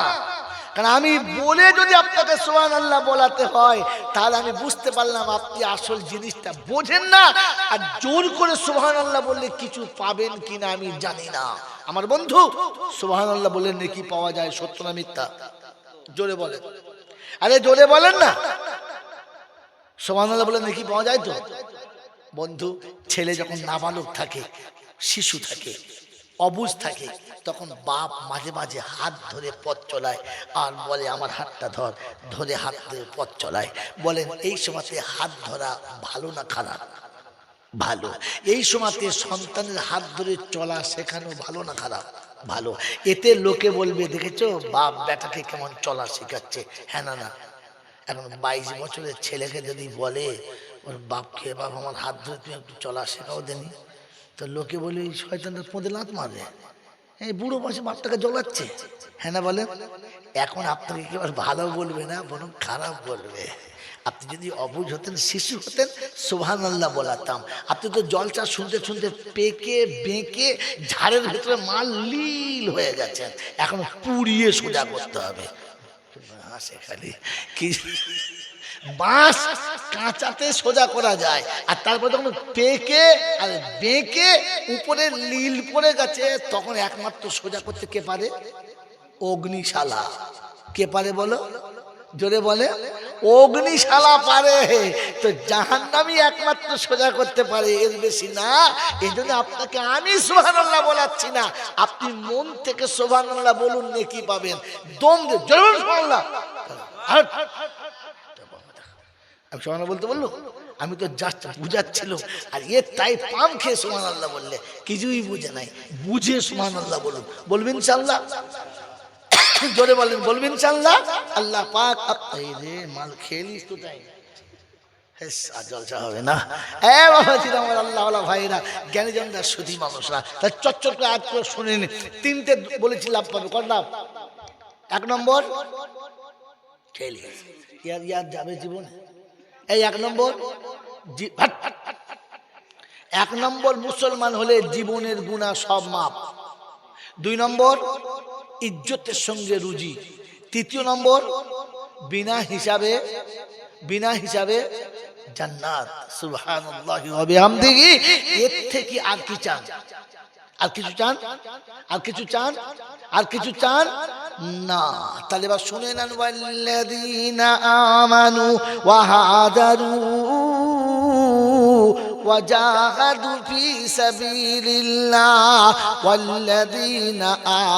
কারণ আমি বলে যদি আপনাকে সুবহানাল্লাহ বলাতে হয় তাহলে আমি বুঝতে পারলাম আপনি আসল জিনিসটা বোঝেন না, আর জোর করে সুবহানাল্লাহ বললে কিছু পাবেন কিনা আমি জানি না। আমার বন্ধু, সুবহানাল্লাহ বললে নেকি পাওয়া যায়, সত্য না মিথ্যা? জোরে বলেন, আরে জোরে বলেন না। সুবহানাল্লাহ বললে নেকি পাওয়া যায় তো? বন্ধু, ছেলে যখন নাবালক থাকে, শিশু থাকে, অবুঝ থাকে, তখন বাপ মাঝে মাঝে হাত ধরে পথ চলায় আর বলে আমার হাতটা ধর, ধরে হাত ধরে পথ চলায়। বলেন এই সময়তে হাত ধরা ভালো না খারাপ? ভালো। এই সময়তে সন্তানের হাত ধরে চলা শেখানো ভালো না খারাপ? ভালো। এতে লোকে বলবে দেখেছো বাপ বেটাকে কেমন চলা শেখাচ্ছে। হ্যাঁ না না, এখন 22 বছরের ছেলেকে যদি বলে ওর বাপকে, বাপ আমার হাত ধরে তুমি একটু চলা শেখাও দেনি, তো লোকে বলে শয়তানটা পোঁদে লাত মারবে, এই বুড়ো বয়সে বাপটাকে জ্বলাচ্ছে। হ্যাঁ না বলেন? এখন আপনাকে কেউ আর ভালো বলবে না, বরং খারাপ বলবে। আপনি যদি অবুঝ হতেন, শিশু হতেন, সুবহানাল্লাহ বলাতাম। আপনি তো জলচা শুনতে শুনতে পেকে বেঁকে ঝাড়ের ভেতরে মাল লীল হয়ে গেছেন, এখন পুড়িয়ে সোজা করতে হবে। হাসে খালি কি, বাঁশ কাঁচাতে সোজা করা যায়, আর তারপর যখন পেকে আর বেঁকে উপরে লীল পড়ে গেছে, তখন একমাত্র সোজা করতে কে পারে? অগ্নিশালা। কে পারে বলো? জোরে বলে, অগ্নিশালা পারে। তো জাহান্নামী একমাত্র সোজা করতে পারে, এর বেশি না। এই জন্য আপনাকে আমি সুবহানাল্লাহ বলাচ্ছি না, আপনি মন থেকে সুবহানাল্লাহ বলুন, নেকি পাবেন। দম দিয়ে জোরে বলুন সুবহানাল্লাহ। আমি সুবহানাল্লাহ বলতে বললো, আমি তো জাস্ট বুঝাচ্ছিল, আর এ তাই পাম খেয়ে সুবহানাল্লাহ বললে কিছুই বুঝে নাই। বুঝে সুবহানাল্লাহ বলুন, বলবেন ইনশাআল্লাহ। জোরে বলেন, বলবেন ইনশাআল্লাহ। আল্লাহ পাক এই রে মাল খেলিস তো তাই জলসা হবে না। আমার আল্লাহ ভাইরা, জ্ঞানীজনরা, সুধী মানুষরা, তাই চচ্চর করে আজ করে শুনে নিন। 3টে বলেছি লাভ পাবে, কর লাভ? 1 নম্বর খেলি, ইয়ার যাবে জীবনে। এই 1 নম্বর, 1 নম্বর মুসলমান হলে জীবনের গুনাহ সব মাপ। 2 নম্বর ইজ্জতের সঙ্গে রুজি। 3 নম্বর বিনা হিসাবে জান্নাত। সুবহানাল্লাহি ওয়া বিহামদিহি। এর থেকে আর কি চান? আর কিছু চান? আর কিছু চান? আর কিছু চান না? তাহলে এবার শুনে নেন, ওয়াল্লাযীনা আমানু ওয়া হাজারু وجاهدوا في سبيل الله والذين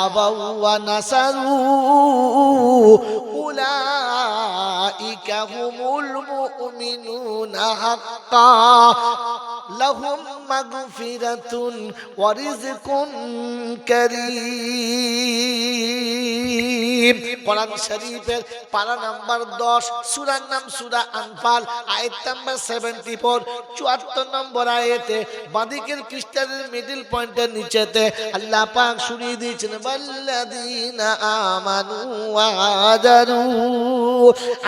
آووا ونصروا أولئك هم المؤمنون حقا لهم مغفرة ورزق كريم। কোরআন শরীফের পারা নাম্বার 10, সূরার নাম সূরা আনফাল, আয়াত নাম্বার 74, 74 নম্বর আয়াতে বাঁদিকের পৃষ্ঠার মিডল পয়েন্টের নিচেতে আল্লাহ পাক শুনিয়ে দিয়েছেন, ওয়াল্লাযীনা আমানু ওয়া হাজারু।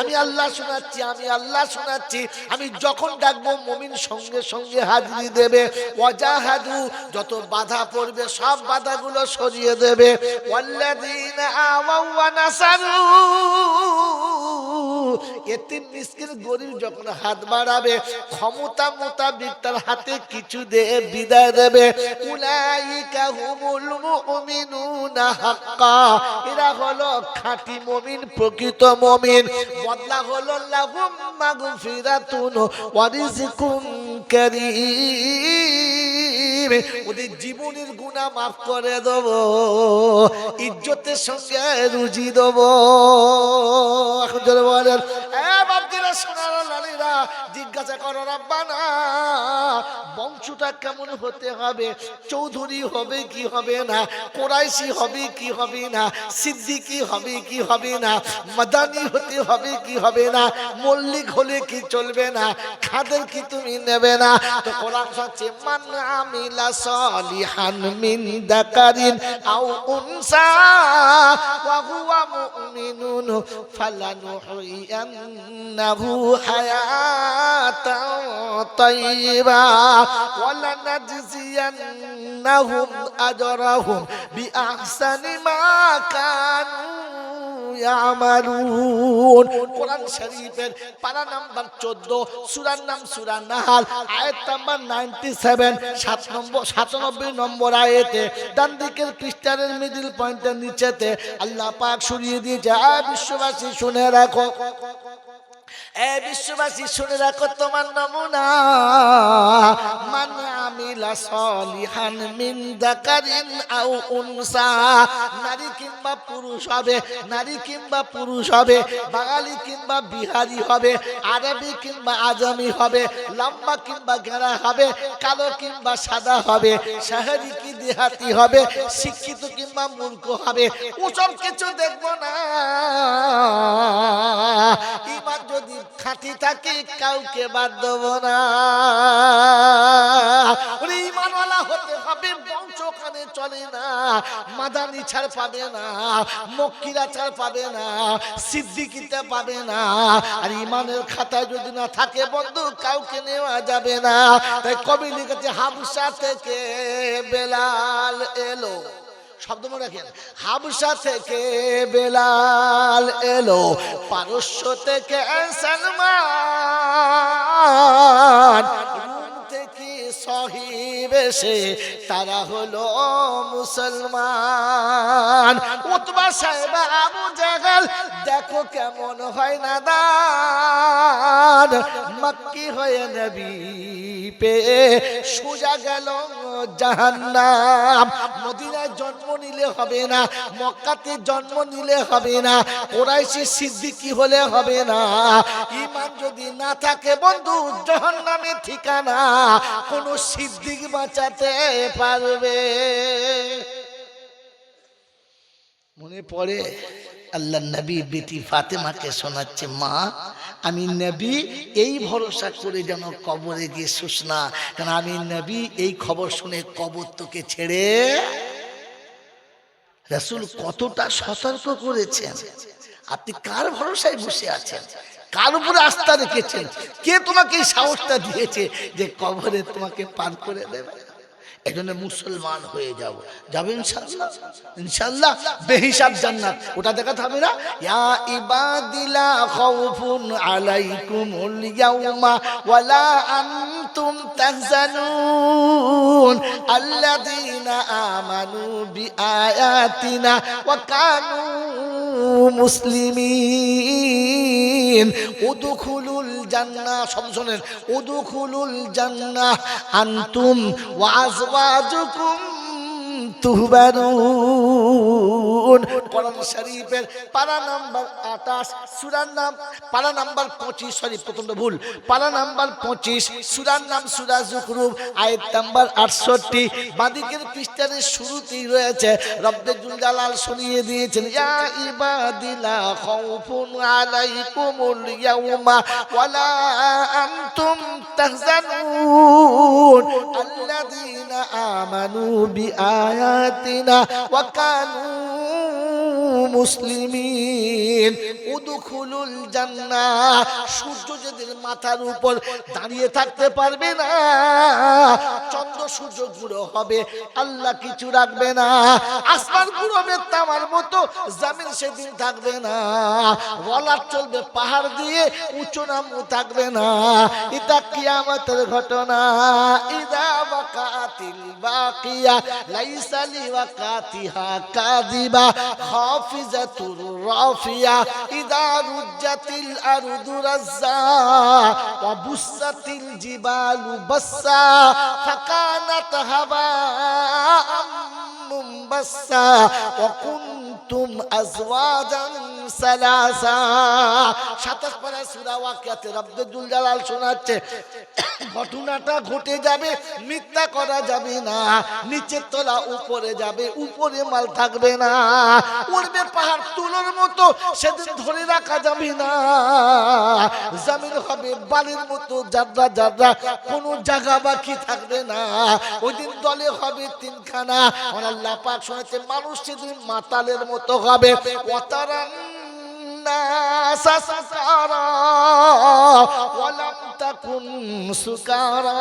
আমি আল্লাহ শোনাচ্ছি, আমি যখন ডাকবো মুমিন সঙ্গে সঙ্গে হাজিরি দেবে। ওয়াজাহাদু, যত বাধা পড়বে সব বাধাগুলো সরিয়ে দেবে। ওয়াল্লাযীনা আমাউ ওয়া নাসারু, এতিম মিসকিন গরীব যখন হাত বাড়াবে, ক্ষমতা মোতাবিক তার হাতে কিছু দিয়ে বিদায় দেবে। উলাইকা হুমুল মুমিনুনা হাক্কা, এরা হলো খাঁটি মুমিন, প্রকৃত মুমিন। বদলা হলো লাহুম মাগফিরাতুন ওয়া রিজকুন কারীম, ওদের জীবনের গুনাহ মাফ করে দেব, ইজ্জতের সঙ্গে রুজি দেব। এখন জোরে বলেন, বাপজিরা, সোনার লালীরা, জিজ্ঞাসা করো রাব্বানা বংশটা কেমন হতে হবে? চৌধুরী হবে কি হবে না? কোরাইশি হবে কি হবে না? সিদ্দিকী হবে কি হবে না? মাদানী হতে হবে কি হবে না? মল্লিক হলে কি চলবে না? খাদের কি তুমি নেবে না? তো কোরআন হচ্ছে মান আমিল আমিলা সালিহান মিন যাকারিন আও উনসা ওয়া হুয়া মুমিনুন ফালানুহইয়ান্নাহু হায়াতান তাইয়্যিবা ওয়া লানাজজিয়ান্নাহুম আজরাহুম বিআহসানি মা কানু ইয়ামালুন। কোরআন শরীফের পারা নাম্বার 14, সূরার নাম সূরা নাহাল, আয়াত নাম্বার 97, 97 নম্বর আয়াতে ডান দিকের পৃষ্ঠার মিডল পয়েন্টের নিচেতে আল্লাহ পাক শুনিয়ে দিয়েছে, বিশ্ববাসী শুনে রাখো, বিশ্ববাসী শুনে রাখো তোমার নমুনা। মান আমিলা সালিহান মিন যাকারিন আও উনসা, নারী কিংবা পুরুষ হবে, নারী কিংবা পুরুষ হবে, বাঙালি কিংবা বিহারি হবে, আরবি কিংবা আজমি হবে, লম্বা কিংবা গেঁড়া হবে, কালো কিংবা সাদা হবে, শহরি কি দেহাতি হবে, শিক্ষিত কিংবা মূর্খ হবে, ওসব কিছু দেখবো না। ঈমান যদি খাঁটি থাকে কাউকে বাদ দেব না। ঈমানওয়ালা হতে হবে, বংশ ওখানে চলে না, মাদানি ছাড় পাবে না, মক্কিরা ছাড় পাবে না, সিদ্দিকিতে পাবে না। আর ঈমানের খাতায় যদি না থাকে বন্ধু, কাউকে নেওয়া যাবে না। তাই কবি লিখেছে, হাবশা থেকে বেলাল এলো, শব্দ মনে রাখেন, হাবশা থেকে বেলাল এলো, পারস্য থেকে সালমান, রোম থেকে সাহিব এসে তারা হলো মুসলমান। উতবা সাহেব আবু জাহল দেখো কেমন হয় নাদান, মক্কি হয়ে নবী পেয়ে সোজা গেল জাহান্নাম। মদিনায় জন্ম নিলে হবে না, মক্কাতে জন্ম নিলে হবে না, কুরাইশি সিদ্দিকী হলে হবে না। ঈমান যদি না থাকে বন্ধু, জাহান্নামের ঠিকানা কোন সিদ্দিক বাঁচাতে পারবে? মনে পড়ে আল্লাহ নবী বেটি ফাতেমাকে শোনাচ্ছে, মা আমি নবী এই ভরসা করে যেন কবরে গিয়ে শুস না, কারণ আমি নবী এই খবর শুনে কবর তোকে ছেড়ে। রাসূল কতটা সতর্ক করেছেন। আপনি কার ভরসায় বসে আছেন, কার উপরে আস্থা রেখেছেন? কে তোমাকে এই সাহসটা দিয়েছে যে কবরে তোমাকে পার করে দেবে? এজন্য মুসলমান হয়ে যাও, যাবে ইনশাআল্লাহ, ইনশাআল্লাহ বেহিসাব জান্নাত। ওটা দেখাতে হবে না, ইয়া ইবাদিলা খাউফুন আলাইকুমুল ইয়াউমা ওয়ালা আনতুম তাহজানুন আল্লাযীনা আমানু বিআয়াতিনা ওয়া কানু মুসলিমিন উদখুলুল জান্নাহ। সব শোনেন, উদখুলুল জান্নাহ আনতুম ওয়া আজওয়াজুকুম তুহবারুন। কোরআন শরীফের পারা নাম্বার 28, সূরার নাম পারা নাম্বার 25, সরি প্রথমটা ভুল, পারা নাম্বার 25, সূরার নাম সূরা যুখরুফ, আয়াত নাম্বার 68। বাদিকের পৃষ্ঠার শুরুতেই রয়েছে, রব্বে জুল জালাল শুনিয়ে দিয়েছেন, ইয়া ইবাদিলা খাউফুন আলাইকুমুল ইয়াউমা ওয়ালা আনতুম তাহজানুন আল্লাযীনা আমানু বিআয়াতিনা ওয়া কানু মুসলিমিন উদখুলুল জান্নাহ। সূর্য যেদিন মাথার উপর দাঁড়িয়ে থাকতে পারবে না, চন্দ্র সূর্য গুঁড়ো হবে, আল্লাহ কিছু রাখবে না, আসমান গুঁড়ো হবে তামার মতো, জমিন সেদিন থাকবে না, রলার চলবে পাহাড় দিয়ে, উঁচু নামও থাকবে না। এটা কিয়ামতের ঘটনা। ইদা ওয়াকাতিল বাকিয়া লাইসা লিওয়াকাতিহা কাযিবা হাফিজাতুর রাফিয়া ইদা রুজ্জাতিল আরদু রাজ্জা ওয়া বুসাতিল জিবালু বাসসা ফাকানাত হাবাআম মুনবাসসা ওয়া কুনতুম আজওয়াজান সালাসা। 27 পারা সূরা ওয়াকিয়াতে রব্বুল জালাল শোনাচ্ছে ঘটনাটা ঘটে যাবে, মিথ্যা করা যাবে না। নিচের তলা উপরে যাবে, উপরে মাল থাকবে না। উড়বে পাহাড় তুলোর মতো, সেদিন ধরে রাখা যাবে না। জমিন হবে বালির মতো জাররা জাররা, কোনো জায়গা বাকি থাকবে না। ওই দিন দলে হবে তিনখানা। আল্লাহ পাক শোনাচ্ছে মানুষ সেদিন মাতালের মতো হবে। ওয়াতারান নাসা সুকারা ওয়ালাম তাকুন সুকারা।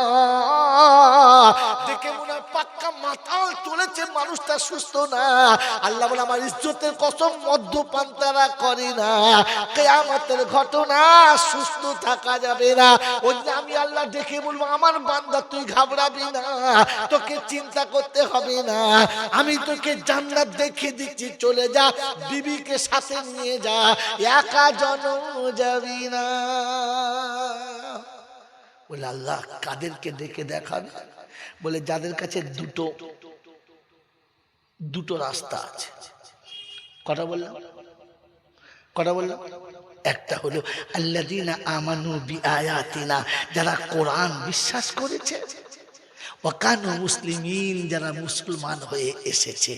দেখে মনে হয় পাক্কা মাতাল চলেছে, মানুষটা সুস্থ না। আল্লাহ বলে আমার ইজ্জতের কসম মদ্যপান তারা করে না। কিয়ামতের ঘটনা, সুস্থ থাকা যাবে না। ওই যে আমি আল্লাহ দেখে বলবো আমার বান্দা তুই ঘাবড়াবি না, তোকে চিন্তা করতে হবে না, আমি তোকে জান্নাত দেখে দিচ্ছি, চলে যা, বিবিকে সাথে নিয়ে যা, একা জনম যাবি না। বলে আল্লাহ কাদেরকে ডেকে দেখাবে? বলে যাদের কাছে দুটো রাস্তা আছে। কটা বললাম? একটা হলো আল্লাযীনা আমানু বিআয়াতিনা, যারা কোরআন বিশ্বাস করেছে, ওয়া কানু মুসলিমিন, যারা মুসলমান হয়ে এসেছে।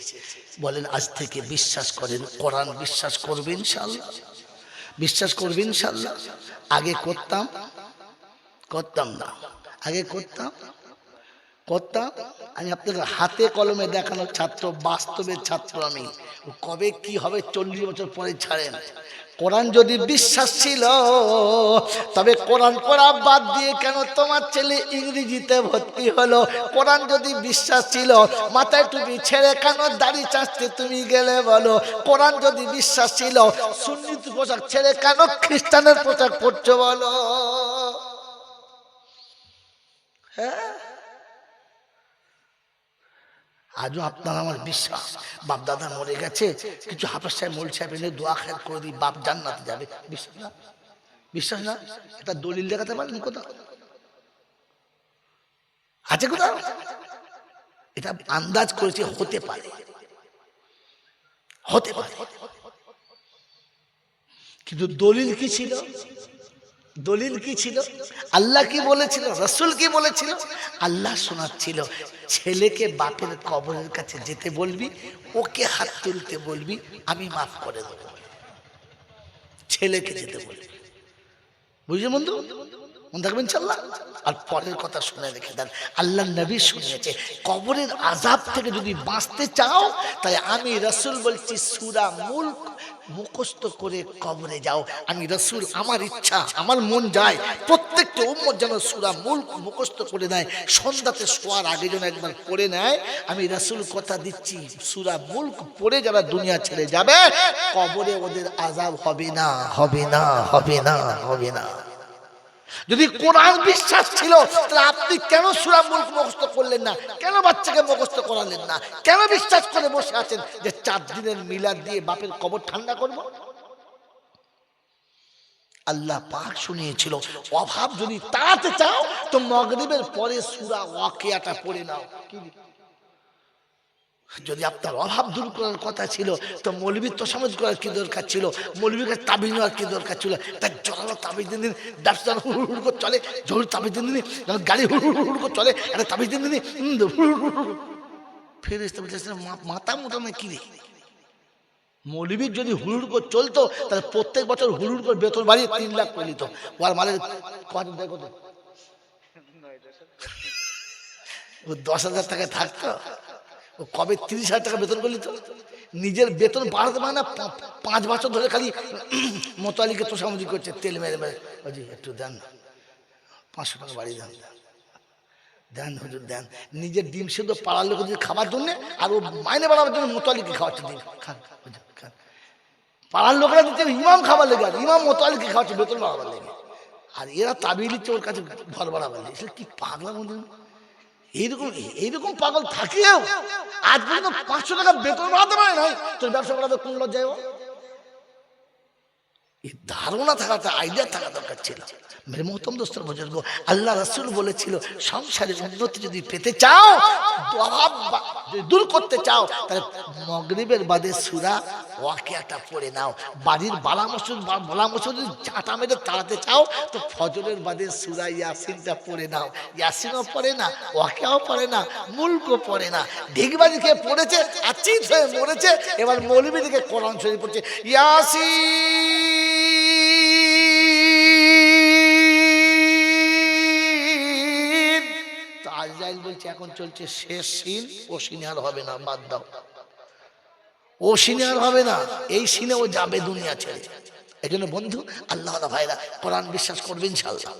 বলেন আজ থেকে বিশ্বাস করেন, কোরআন বিশ্বাস করবেন ইনশাআল্লাহ, বিশ্বাস করবেন ইনশাআল্লাহ। আগে করতাম না, আগে করতাম। আমি আপনাদের হাতে কলমে দেখানোর ছাত্র, বাস্তবের ছাত্র আমি। কবে কি হবে 40 বছর পরে ছাড়েন। কোরআন যদি বিশ্বাস ছিল তবে কোরআন পড়া বাদ দিয়ে কেন তোমার ছেলে ইংরেজিতে ভর্তি হলো? কোরআন যদি বিশ্বাস ছিল মাথায় টুপি ছেড়ে কেন দাড়ি চাঁচতে তুমি গেলে বলো? কোরআন যদি বিশ্বাস ছিল সুন্নি পোশাক ছেড়ে কেন খ্রিস্টানের পোশাক পরছো বলো? হ্যাঁ, আজও আপনার আমার বিশ্বাস বাপ দাদা মরে গেছে, কিছু হাফেজ সাহেব মোল সাহেব এনে দোয়া খেয়াল করে দিই, বাপ জান্নাতে যাবে। বিশ্বাস না? এটা দলিল দেখাতে পারেন কোথাও? আছে কোথাও? এটা আন্দাজ করেছে, হতে পারে। কিন্তু দলিল কি ছিল? আল্লাহ কি বলেছিল, রাসূল কি বলেছিল? আল্লাহ শোনাচ্ছিল ছেলেকে বাপের কবরের কাছে যেতে বলবি, ওকে হাত তুলতে বলবি, আমি মাফ করে দেবো। ছেলেকে যেতে বলবি, বুঝলেন বন্ধু? মনে থাকবেন ইনশাআল্লাহ। আর পরের কথা শুনে রেখে দেন, আল্লাহ নবী শুনিয়েছে কবরের আযাব থেকে যদি বাঁচতে চাও, তাই আমি রাসূল বলছি সূরা মুলক মুখস্থ করে কবরে যাও। আমি রাসূল, আমার ইচ্ছা, আমার মন যায় প্রত্যেকটা উম্মত যেন সূরা মুলক মুখস্থ করে নেয়, সন্ধ্যাতে শোয়ার আগে যেন একবার পড়ে নেয়। আমি রাসূল কথা দিচ্ছি সূরা মুলক পড়ে যারা দুনিয়া ছেড়ে যাবে, কবরে ওদের আযাব হবে না। যদি কোরআন বিশ্বাস ছিল তাহলে আপনি কেন সূরা মুলক মুখস্থ করলেন না? কেন বাচ্চাকে মুখস্থ করালেন না? কেন বিশ্বাস করে বসে আছেন যে 4 দিনের মিলাদ দিয়ে বাপের কবর ঠান্ডা করব? আল্লাহ পাক শুনিয়েছিল অভাব যদি তাড়াতে চাও তো মাগরিবের পরে সূরা ওয়াকিয়াটা পড়ে নাও। কি যদি আপনার অভাব দূর করার কথা ছিল তো মৌলবীর তোষামোদ করার কি দরকার ছিল? মৌলবীর কাছে তাবিজ নেওয়ার কি দরকার ছিল? তার জোরালো তাবিজ দিন, ব্যবসা হুড় করে চলে, জোর তাবিজ দিন, গাড়ি হুড় করে চলে, একটা তাবিজ দিন, ফেরেশতা বলতেছে মাথা মোটা না কি রে? মৌলবীর যদি হুড় করে চলতো তাহলে প্রত্যেক বছর হুড় করে বেতন বাড়িয়ে 3 লাখ করে নিত। ওর মালের কত দেখো তো 10,000 টাকা থাকতো, ও কবে 30,000 টাকা বেতন করলি? তো নিজের বেতন বাড়াতে পারে না, 5 বছর ধরে খালি মোতালিকে তোষামুজি করছে, তেল মেরে একটু দেন, 500 টাকা বাড়িয়ে দেন হুজুর দেন। নিজের ডিম সেদ্ধ পাড়ার লোক খাবার জন্য আর ও মাইনে বাড়াবার জন্য মোতালিকে খাওয়াচ্ছে, ডিম খান খান। পাড়ার লোকেরা দিচ্ছে ইমাম খাবার লেগে, আর ইমাম মোতালিকে খাওয়াচ্ছে বেতন বাড়াবার লেগে, আর এরা তাবিজ দিচ্ছে ওর কাছে ঘর বাড়াবার লেগে। কি পাগলা মধ্যে এইরকম পাগল থাকিও আজ পর্যন্ত 500 টাকা বেতন বাড়াতে পারে নাই, তোর ব্যবসা বাড়াবে কোন লজ্জায়? এই ধারণা থাকাটা, আইডিয়া থাকা দরকার ছিল। মেরে মোহতম দোস্তর বুজুর্গ, আল্লাহ রাসূল বলেছিল সংসারে উন্নতি যদি পেতে চাও, যদি দূর করতে চাও, তাহলে মাগরিবের বাদে সূরা ওয়াকিয়াটা পড়ে নাও। বাড়ির বালা মসুর যদি ঝাঁটা মেরে তাড়াতে চাও, তো ফজরের বাদে সূরা ইয়াসিনটা পড়ে নাও। ইয়াসিনও পড়ে না, ওয়াকিয়াও পড়ে না, মুলকও পড়ে না। ঢিকবাজি খেয়ে পড়েছে, আচিত হয়ে মরেছে, এবার মৌলবী থেকে কোরআন শরীফ পড়ছে ইয়াসিন। তো আজরাইল বলছে এখন চলছে শেষ সিন, ও সিনে আর হবে না, বাদ দাও, ও সিনে আর হবে না, এই সিনে ও যাবে দুনিয়া ছেড়ে। এই জন্য বন্ধু, আল্লাহ ভাইরা, কোরআন বিশ্বাস করবেন ইনশাআল্লাহ,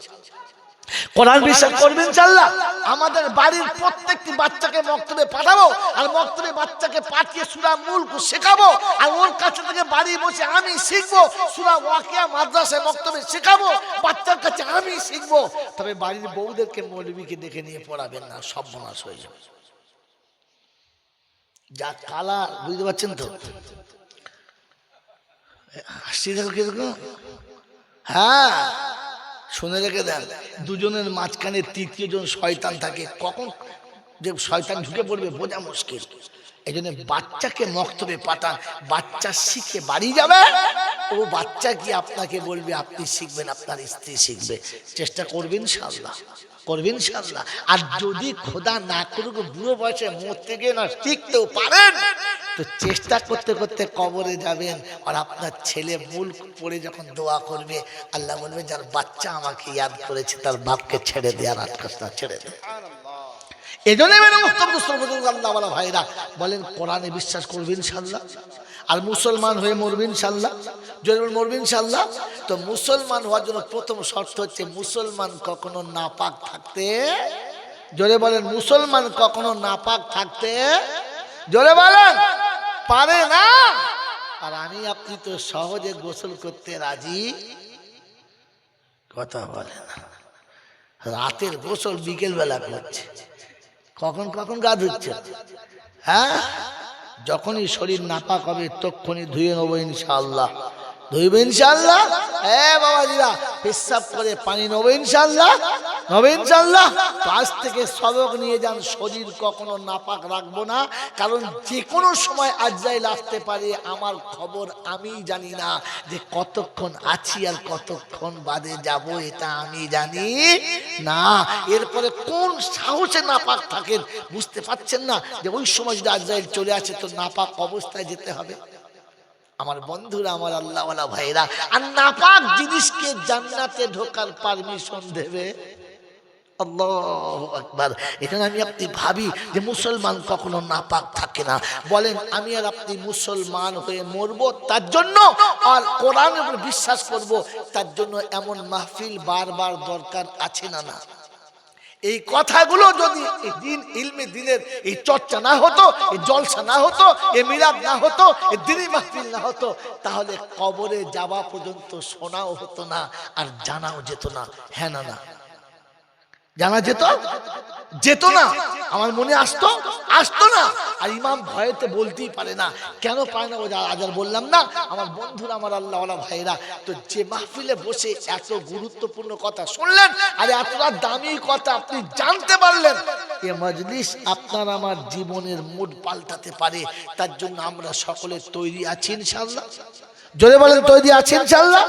কোরআন বিশ্বাস করবেন ইনশাআল্লাহ। আমাদের বাড়ির প্রত্যেকটি বাচ্চাকে মক্তবে পাঠাবো, আর মক্তবে বাচ্চাকে পাঠিয়ে সূরা মুলক শেখাবো, আর ওর কাছে থেকে বাড়ি বসে আমি শিখবো সূরা ওয়াকিয়া, মাদ্রাসায় মক্তবে শেখাবো, বাচ্চার কাছে আমি শিখবো। তবে বাড়ির বউদেরকে মৌলবীকে ডেকে নিয়ে পড়াবেন না, সর্বনাশ হয়ে যাবে। যা কালা, বুঝতে পারছেন তো? হাসি দেখো কিরকম। হ্যাঁ, শুনে রেখে দেন, দুজনের মাঝখানে তৃতীয় জন শয়তান থাকে, কখন যে শয়তান ঢুকে পড়বে বোঝা মুশকিল। এই জন্য বাচ্চাকে মক্তবে পাঠান, বাচ্চা শিখে বাড়ি যাবে, ও বাচ্চা কি আপনাকে বলবে, আপনি শিখবেন, আপনার স্ত্রী শিখবে। চেষ্টা করবেন ইনশাআল্লাহ, করবেন ইনশাআল্লাহ। আর যদি খোদা না করুক বুড়ো বয়সে মরতে গিয়ে না শিখতেও পারেন, তো চেষ্টা করতে করতে কবরে যাবেন, আর আপনার ছেলে মুলক পড়ে যখন দোয়া করবে, আল্লাহ বলবে যার বাচ্চা আমাকে ইয়াদ করেছে তার বাপকে ছেড়ে দে, আর আটকাসটা ছেড়ে দে। এই জন্য আল্লাহ ভাইরা বলেন কোরআনে বিশ্বাস করবেন ইনশাআল্লাহ, আর মুসলমান হয়ে মরবেন ইনশাআল্লাহ। যদি মরবেন ইনশাআল্লাহ, তো মুসলমান হওয়ার জন্য প্রথম শর্ত হচ্ছে মুসলমান কখনো নাপাক থাকতে, জোরে বলেন, মুসলমান কখনো নাপাক থাকতে, জোরে বলেন, পারে না। আর আমি আপনি তো সহজে গোসল করতে রাজি, কথা বলে না। রাতের গোসল বিকেল বেলা করছে, কখন কখন গা ধুচ্ছে। হ্যাঁ, যখনই শরীর নাপাক হবে তখনই ধুয়ে নেবো ইনশাআল্লাহ, ধুইবে ইনশাআল্লাহ। বাবাজিরা, পেশাব করে পানি নেবো ইনশাআল্লাহ, নেবো ইনশাআল্লাহ। তো আজ থেকে সবক নিয়ে যান, শরীর কখনো নাপাক রাখবো না, কারণ যে কোনো সময় আজরাইল আসতে পারে, আমার খবর আমি জানি না, যে কতক্ষণ আছি আর কতক্ষণ বাদে যাব, এটা আমি জানি না। এরপরে কোন সাহসে নাপাক থাকেন বুঝতে পারছেন না, যে ওই সময় যদি আজরাইল চলে আসে তো নাপাক অবস্থায় যেতে হবে। আমার বন্ধুরা, আমার আল্লাহওয়ালা ভাইরা, আর নাপাক জিনিসকে জান্নাতে ঢোকার পারমিশন দেবে? আল্লাহু আকবার। এখানে আমি আপনি ভাবি যে মুসলমান কখনো নাপাক থাকে না, বলেন আমি আর আপনি মুসলমান হয়ে মরবো তার জন্য, আর কোরআনের উপর বিশ্বাস করব তার জন্য এমন মাহফিল বারবার দরকার আছে না? না, এই কথাগুলো যদি দিন ইলমে দিনের এই চর্চা না হতো, এই জলসা না হতো, এই মিলাদ না হতো, এই দিনী মাহফিল না হতো, তাহলে কবরে যাওয়া পর্যন্ত শোনাও হতো না, আর জানাও যেত না। হ্যাঁ না? না জানা যেত না, আমার মনে আসতো না। আর ইমাম ভয়েতে বলতেই পারে না, কেন পারে না? আজ বললাম না আমার বন্ধুরা, আমার আল্লাহওয়ালা ভাইরা, তো যে মাহফিলে বসে এত গুরুত্বপূর্ণ কথা শুনলেন, আর এতটা দামি কথা আপনি জানতে পারলেন, এ মজলিস আপনার আমার জীবনের মুড পাল্টাতে পারে। তার জন্য আমরা সকলে তৈরি আছি ইনশাআল্লাহ, জোরে বলেন তৈরি আছি ইনশাআল্লাহ।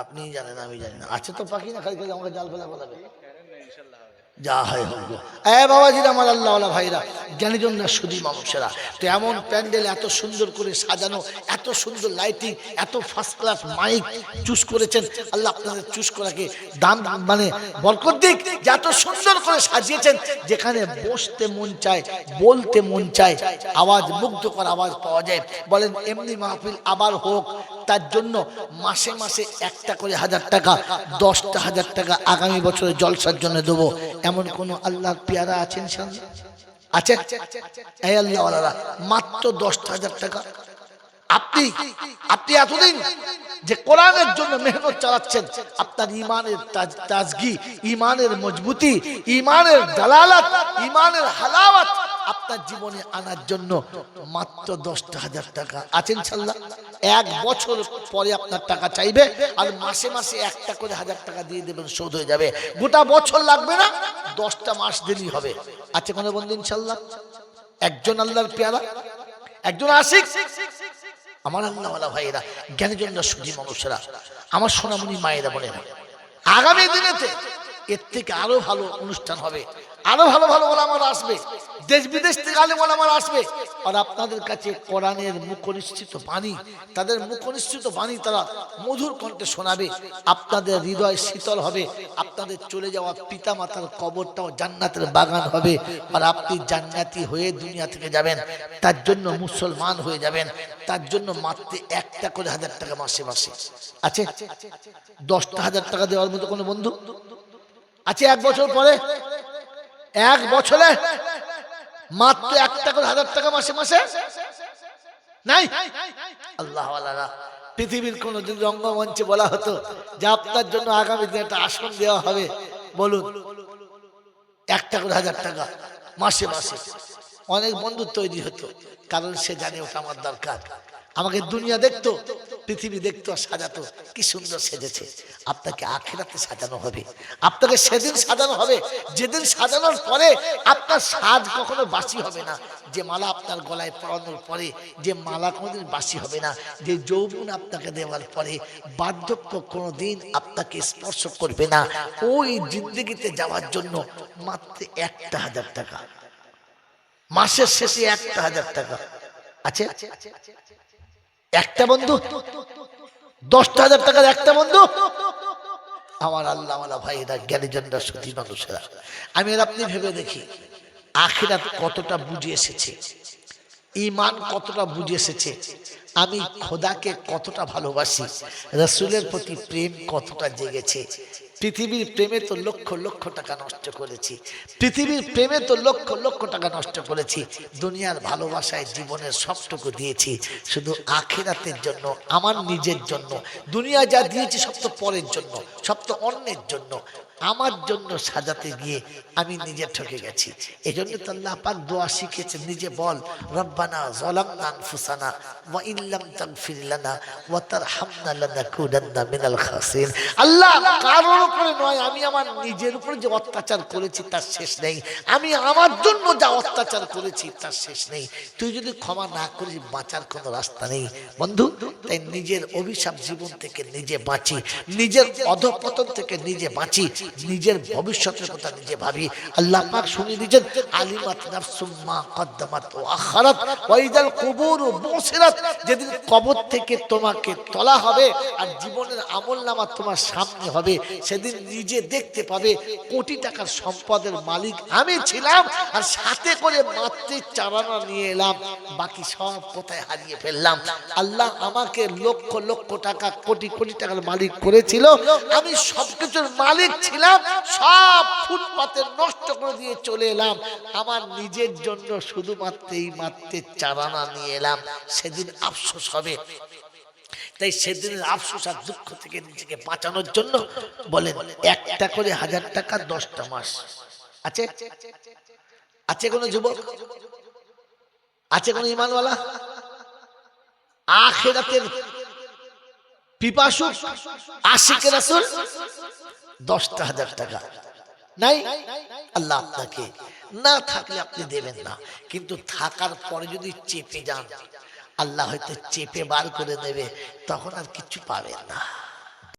আপনি জানেন, আমি জানি না। আছে তো পাখি না, খালি খালি আমাকে জাল ফেলা বলাবে, যা হয় হোক। বাবাজিরা, আমার আল্লাহওয়ালা ভাইরা, জ্ঞানীজন না শুধু মানুষেরা, তো এমন প্যান্ডেল এত সুন্দর করে সাজানো, এত সুন্দর লাইটিং, এত ফার্স্ট ক্লাস মাইক চুজ করেছেন, আল্লাহ আপনাদের চুজ করাকে দাম মানে বরকত দিক, যে এত সুন্দর করে সাজিয়েছেন, যেখানে বসতে মন চায়, বলতে মন চায়, আওয়াজ মুগ্ধকর আওয়াজ পাওয়া যায়। বলেন এমনি মাহফিল আবার হোক, তার জন্য মাসে মাসে একটা করে 1000 টাকা, 10টা 1000 টাকা আগামী বছরে জলসার জন্য দেবো। এমন কোন আল্লাহর পেয়ারা আছেন? আছে? এই আল্লাহওয়ালারা, মাত্র 10,000 টাকা। আপনি এতদিন যে কোরআনের জন্য মেহনত চালাচ্ছেন, আপনার ইমানের তাজগি, ইমানের মজবুতি, ইমানের দালালাত, ইমানের হালাওয়াত আপনার জীবনে আনার জন্য মাত্র 10,000 টাকা আছে ইনশাআল্লাহ। 1 বছর পরে আপনার টাকা চাইবে, আর মাসে মাসে একটা করে 1000 টাকা দিয়ে দেবেন, শোধ হয়ে যাবে। গোটা বছর লাগবে না, 10টা মাস দিলেই হবে। আছে কোনো বন্ধু ইনশাআল্লাহ? একজন আল্লাহর পেয়ারা, একজন আশিক, আমার আল্লাহওয়ালা ভাইয়েরা, জ্ঞানীজনরা, সুধী মানুষেরা, আমার সোনামণি মায়েরা, বোনেরা, আগামী দিনেতে এর থেকে আরো ভালো অনুষ্ঠান হবে, আরো ভালো ভালো ওলামারা আসবে, দেশ বিদেশ থেকে আলেম ওলামারা আসবে, আর আপনাদের কাছে কোরআনের মুখনিসৃত বাণী, তাদের মুখনিসৃত বাণী তারা মধুর কণ্ঠে শোনাবে। আপনাদের হৃদয় শীতল হবে, আপনাদের চলে যাওয়া পিতা মাতার কবরটাও জান্নাতের বাগান হবে, আর আপনি জান্নাতি হয়ে দুনিয়া থেকে যাবেন। তার জন্য মুসলমান হয়ে যাবেন, তার জন্য মাত্র একটা করে 1000 টাকা মাসে মাসে আছে। 10,000 টাকা দেওয়ার মতো কোনো বন্ধু আছে? 1 বছর পরে, 1 বছরে মাত্র একটা করে 1000 টাকা মাসে মাসে নাই? আল্লাহ ওয়ালারা, পৃথিবীর কোনদিন রঙ্গমঞ্চে বলা হতো যে আপনার জন্য আগামী দিনে একটা আসন দেওয়া হবে, বলুন একটা করে 1000 টাকা মাসে মাসে, অনেক বন্ধু তৈরি হতো, কারণ সে জানে ওটা আমার দরকার। আমাকে দুনিয়া দেখতো, পৃথিবী দেখতো, সাজাতো, কি সুন্দর সেজেছে। আপনাকে আখিরাতে সাজানো হবে, আপনাকে সেদিন সাজানো হবে যেদিন সাজানোর পরে আপনার সাজ কখনো বাসি হবে না। যে মালা আপনার গলায় পরানোর পরে, যে মালা কোনোদিন বাসি হবে না। যে যৌবন আপনাকে দেওয়ার পরে বার্ধক্য কোনোদিন আপনাকে স্পর্শ করবে না। ওই জিন্দেগিতে যাওয়ার জন্য মাত্র 1,000 টাকা মাসের শেষে, 1,000 টাকা আছে। একটা বন্ধু, 10,000 টাকার একটা বন্ধু। আমার আল্লাহওয়ালা ভাইরা, জ্ঞানীজনরা, সুধী মানুষেরা, আমি আর আপনি ভেবে দেখি আখিরাত কতটা বুঝে এসেছে, ঈমান কতটা বুঝে এসেছে, আমি খোদাকে কতটা ভালোবাসি, রাসূলের প্রতি প্রেম কতটা জেগেছে। পৃথিবীর প্রেমে তো লক্ষ লক্ষ টাকা নষ্ট করেছি, পৃথিবীর প্রেমে তো লক্ষ লক্ষ টাকা নষ্ট করেছি, দুনিয়ার ভালোবাসায় জীবনের সবটুকু দিয়েছি শুধু আখিরাতের জন্য, আমার নিজের জন্য। দুনিয়া যা দিয়েছি সব তো পরের জন্য, সব তো অন্যের জন্য। আমার জন্য সাজাতে গিয়ে আমি নিজে ঠকে গেছি। এই জন্য তো আল্লাহ পাক দোয়া শিখেছেন, নিজে বল, রব্বানা যালামনা আনফুসানা ওয়া ইন লাম তাগফির লানা ওয়া তারহামনা লানাকুনান্না মিনাল খাসিরিন। আল্লাহ, কারোর উপরে নয়, আমি আমার নিজের উপরে যে অত্যাচার করেছি তার শেষ নেই, আমি আমার জন্য যা অত্যাচার করেছি তার শেষ নেই। তুই যদি ক্ষমা না করিস, বাঁচার কোনো রাস্তা নেই বন্ধু। তাই নিজের অভিশাপ জীবন থেকে নিজে বাঁচি, নিজের অধঃপতন থেকে নিজে বাঁচি, নিজের ভবিষ্যতের কথা নিজে ভাবি। আল্লাহ পাক শুনিয়ে দিয়েছেন, আলিমাত নাফসুম মা কদ্দামাত ওয়া আখারাত ওয়া ইযাল কুবুরু বুসিরাত। যেদিন কবর থেকে তোমাকে তোলা হবে আর জীবনের আমলনামা তোমার সামনে হবে, সেদিন নিজে দেখতে পাবে কোটি টাকার সম্পদের মালিক আমি ছিলাম, আর সাথে করে মাত্র 4 আনা নিয়ে এলাম, বাকি সব কোথায় হারিয়ে ফেললাম। আল্লাহ আমাকে লক্ষ লক্ষ টাকা, কোটি কোটি টাকার মালিক করেছিল, আমি সবকিছুর মালিক ছিলাম, সব ফুটপাতে নষ্ট করে দিয়ে চলে এলাম, আমার নিজের জন্য শুধুমাত্র এই মাত্র 4 আনা নিয়ে এলাম। সেদিন আফসোস হবে। তাই সেদিনের আফসোস আর দুঃখ থেকে নিজেকে বাঁচানোর জন্য বলেন, একটা করে 1000 টাকা 10টা মাস আছে। আছে কোন যুবক, আছে কোন ঈমানওয়ালা, আখিরাতের পিপাসু, আশিক রাসূল? 10,000 টাকা নাই? আল্লাহ আপনাকে, না থাকলে আপনি দেবেন না, কিন্তু থাকার পরে যদি চেপে যান, আল্লাহ হয়তো চেপে বার করে দেবে, তখন আর কিছু পাবেন না।